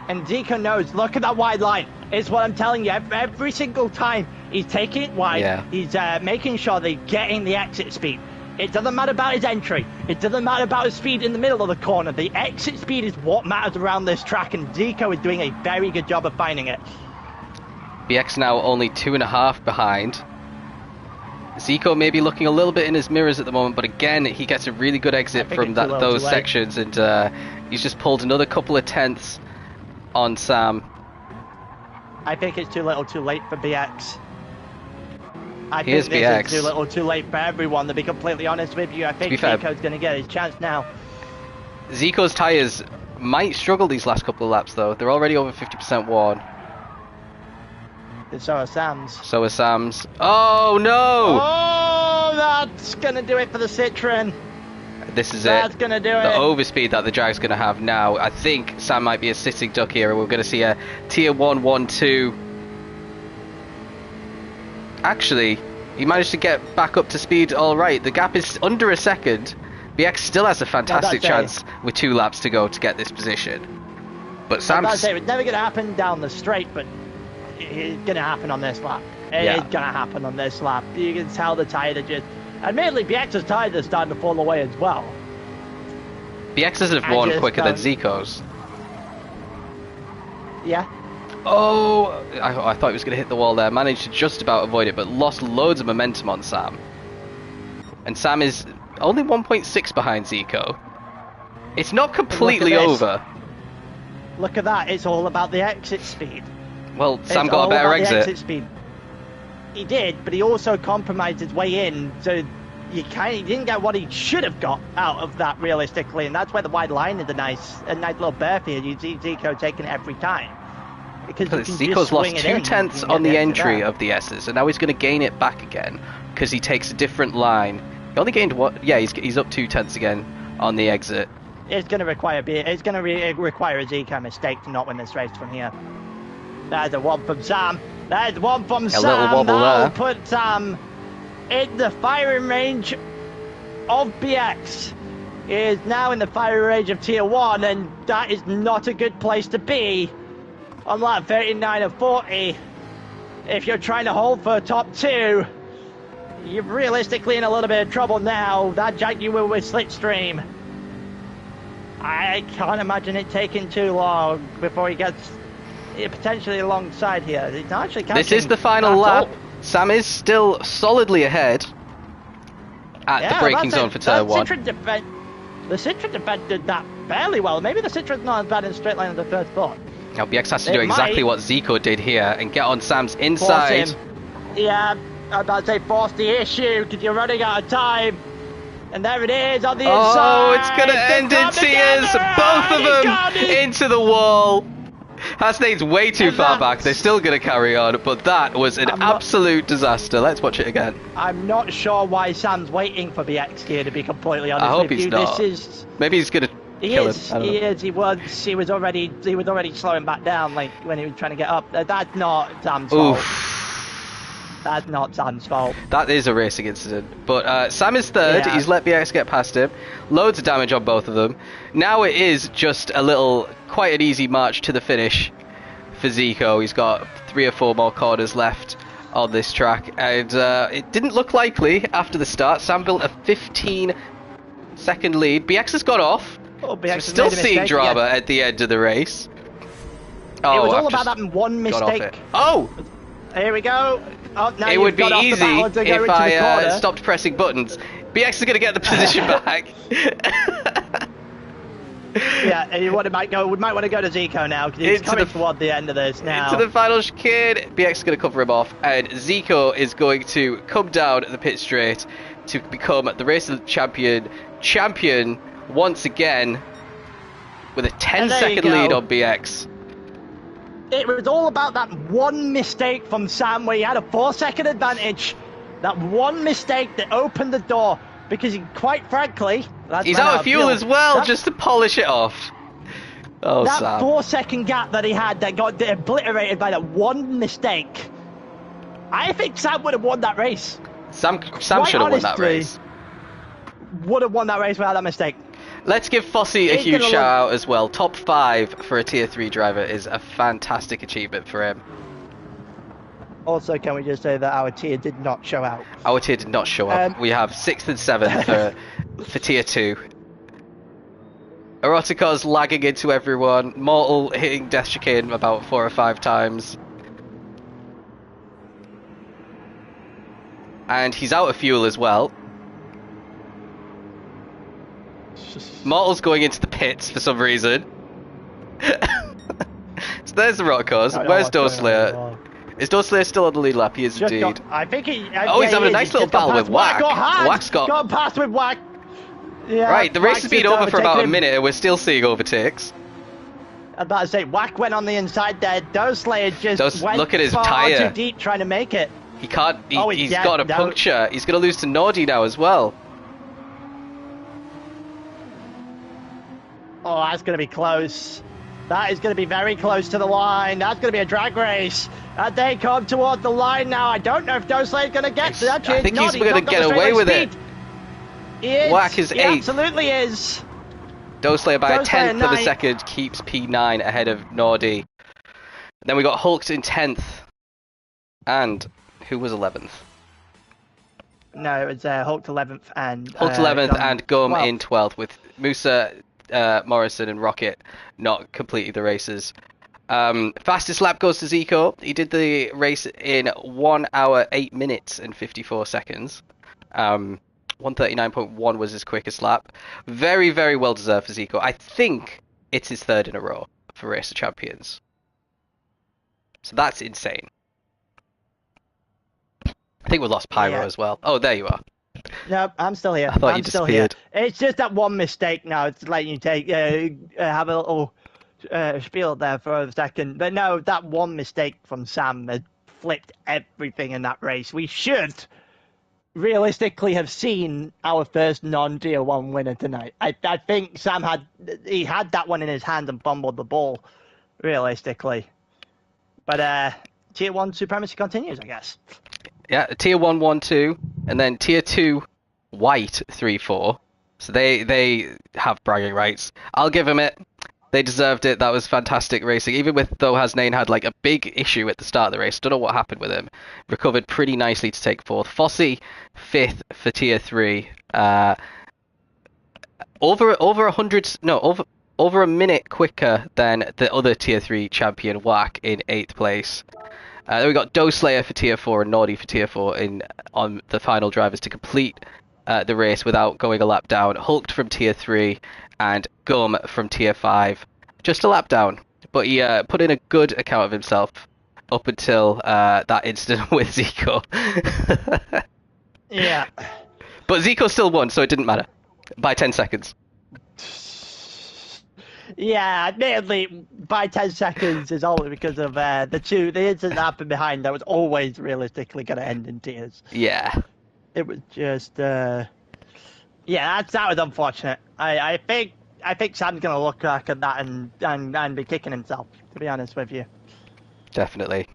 B: And Zico knows, look at that wide line. It's what I'm telling you, every single time he's taking it wide, he's making sure they're getting the exit speed. It doesn't matter about his entry. It doesn't matter about his speed in the middle of the corner. The exit speed is what matters around this track, and Zico is doing a very good job of finding it.
A: BX now only 2.5 behind. Zico may be looking a little bit in his mirrors at the moment, but again, he gets a really good exit from those sections, and he's just pulled another couple of tenths on Sam.
B: I think it's too little too late for BX. I think
A: Here's
B: this
A: BX.
B: is too little too late for everyone, to be completely honest with you. I think Zico's going to get his chance now.
A: Zico's tyres might struggle these last couple of laps, though. They're already over 50% worn.
B: And so are Sam's.
A: So are Sam's. Oh, no!
B: Oh, that's going to do it for the Citroen.
A: This is
B: That's going to do it.
A: The overspeed that the drag's going to have now. I think Sam might be a sitting duck here, and we're going to see a tier 1, 1, 2. Actually, he managed to get back up to speed all right. The gap is under a second. BX still has a fantastic chance with 2 laps to go to get this position. But Sam's...
B: It's never going to happen down the straight, but it's going to happen on this lap. It's going to happen on this lap. You can tell the tyre just... Admittedly, BX's tyres are starting to fall away as well.
A: BX's have worn quicker than Zico's.
B: Yeah.
A: Oh, I thought he was going to hit the wall there. Managed to just about avoid it, but lost loads of momentum on Sam. And Sam is only 1.6 behind Zico. It's not completely over.
B: Look at that. It's all about the exit speed.
A: Well, Sam got a better exit.
B: Speed. He did, but he also compromised his way in, so he didn't get what he should have got out of that realistically, and that's where the wide line is a nice little berth here. You see Zico taking it every time. Because
A: Zico's lost 2 tenths on the entry of the S's, and now he's going to gain it back again because he takes a different line. He only gained what? Yeah, he's up 2 tenths again on the exit.
B: It's going to require a Zico mistake to not win this race from here. There's a one from Sam. There's one from Sam.
A: Little wobble
B: That'll
A: there.
B: put Sam in the firing range of BX. He is now in the firing range of Tier 1, and that is not a good place to be. On lap 39 of 40, if you're trying to hold for top 2, you're realistically in a little bit of trouble now. That Jaguar with Slipstream. I can't imagine it taking too long before he gets potentially alongside here. He's not actually catching.
A: This is the final lap. Sam is still solidly ahead at the braking zone for turn 1.
B: The Citroen defended that fairly well. Maybe the Citroen's not as bad in straight line as the first thought.
A: Now BX has to do exactly what Zico did here and get on Sam's inside.
B: Yeah, I'm about to say force the issue because you're running out of time. And there it is on the inside.
A: Oh, it's going to end in tears. Both of them into the wall. Hastane's way too far back. They're still going to carry on, but that was an absolute disaster. Let's watch it again.
B: I'm not sure why Sam's waiting for BX here, to be completely honest.
A: I hope
B: with
A: he's
B: you.
A: not. Maybe he's going to kill him.
B: He is. He was already slowing back down, like when he was trying to get up. That's not Sam's fault. That's not Sam's fault.
A: That is a racing incident. But Sam is third. Yeah. He's let BX get past him. Loads of damage on both of them. Now it is just quite an easy march to the finish for for Zico. He's got 3 or 4 more corners left on this track, and it didn't look likely after the start. Sam built a 15-second lead. BX has got off.
B: Oh,
A: So we're
B: BX
A: still seeing drama at the end of the race. Oh,
B: it was all
A: I've
B: about
A: just
B: that one
A: got off
B: mistake.
A: it. Oh!
B: Here we go. Oh, now
A: It
B: you've
A: would be
B: got off the
A: easy
B: battle to go
A: if
B: into the
A: I
B: corner.
A: stopped pressing buttons. BX is going to get the position back.
B: Yeah, and you might want to go to Zico now because he's coming toward the end of this now.
A: Into the final chicane. BX is going to cover him off, and Zico is going to come down the pit straight to become the race champion once again with a 10-second lead on BX.
B: It was all about that one mistake from Sam where he had a 4-second advantage. That one mistake that opened the door because he, quite frankly...
A: He's out of fuel as well, just to polish it off. Oh,
B: that
A: Sam.
B: 4-second gap that he had that got obliterated by that one mistake. I think Sam would have won that race.
A: Sam should have won that race.
B: Would have won that race without that mistake.
A: Let's give Fossey a huge shout out as well. Top 5 for a tier 3 driver is a fantastic achievement for him.
B: Also, can we just say that our tier did not show out?
A: Our tier did not show up. We have 6th and 7th for tier 2. Erotica's lagging into everyone. Mortal hitting Death Chicane about 4 or 5 times. And he's out of fuel as well. Mortal's going into the pits for some reason. So there's the Eroticas. Where's Doslayer? Is Doslayer still on the lead lap? He is indeed.
B: I think he...
A: Oh, he's having a nice little battle with Whack. Whack's
B: got past with Whack. Yeah,
A: right, the race has been over for about a minute and we're still seeing overtakes.
B: I was about to say, Whack went on the inside there. Doslayer just went
A: look at his
B: far
A: tyre.
B: too deep trying to make it.
A: He can't... He's got a puncture. He's going to lose to Nordy now as well.
B: Oh, that's going to be close. That is going to be very close to the line. That's going to be a drag race. And they come toward the line now. I don't know if Doslayer's going to get to that.
A: I think he's going to get away with it.
B: He is.
A: Whack is 8th.
B: Absolutely is.
A: Doslayer by a 10th of a second keeps P9 ahead of Nordy. Then we got Hulked in 10th. And who was 11th?
B: No, it was Hulked 11th and...
A: Hulked 11th and Gum in 12th with Musa, Morrison and Rocket not completing the races. Fastest lap goes to Zico. He did the race in 1 hour 8 minutes and 54 seconds. 139.1 was his quickest lap. Very, very well deserved for Zico. I think it's his 3rd in a row for Race of Champions. So that's insane. I think we lost Pyro as well. Oh, there you are.
B: No, I'm still here.
A: I thought you disappeared.
B: It's just that one mistake now. It's letting you have a little spiel there for a second. But no, that one mistake from Sam had flipped everything in that race. We should realistically have seen our first non-tier 1 winner tonight. I think Sam had that one in his hand and fumbled the ball, realistically. But tier 1 supremacy continues, I guess.
A: Yeah, tier 1, 1, 2, and then tier 2 white 3, 4. So they have bragging rights. I'll give them it. They deserved it. That was fantastic racing. Even with though Hasnain had like a big issue at the start of the race. Don't know what happened with him. Recovered pretty nicely to take 4th. Fossey 5th for tier 3. Over a minute quicker than the other tier 3 champion Whack in 8th place. Then we got Doslayer for tier 4 and Nordy for tier 4 on the final drivers to complete the race without going a lap down. Hulked from tier 3 and Gum from tier 5. Just a lap down. But he put in a good account of himself up until that incident with Zico.
B: Yeah.
A: But Zico still won, so it didn't matter. By 10 seconds.
B: Yeah, admittedly, by 10 seconds is only because of the incident that happened behind that was always realistically going to end in tears.
A: Yeah.
B: It was just, that was unfortunate. I think Sam's going to look back at that and be kicking himself, to be honest with you.
A: Definitely.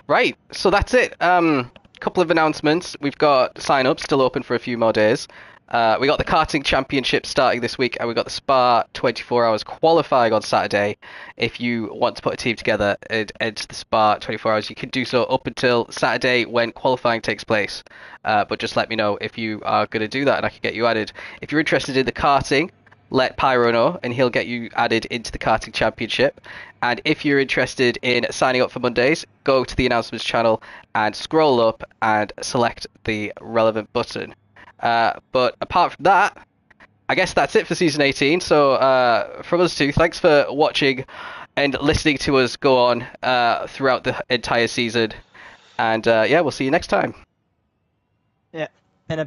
A: Right, so that's it. Couple of announcements. We've got sign-ups still open for a few more days. We got the karting championship starting this week, and we got the Spa 24 hours qualifying on Saturday. If you want to put a team together and enter the Spa 24 hours, you can do so up until Saturday when qualifying takes place. But just let me know if you are going to do that, and I can get you added. If you're interested in the karting, let Pyro know, and he'll get you added into the karting championship. And if you're interested in signing up for Mondays, go to the announcements channel and scroll up and select the relevant button. But apart from that, I guess that's it for season 18. So from us two, thanks for watching and listening to us go on throughout the entire season. And yeah, we'll see you next time.
B: Yeah, in a bit.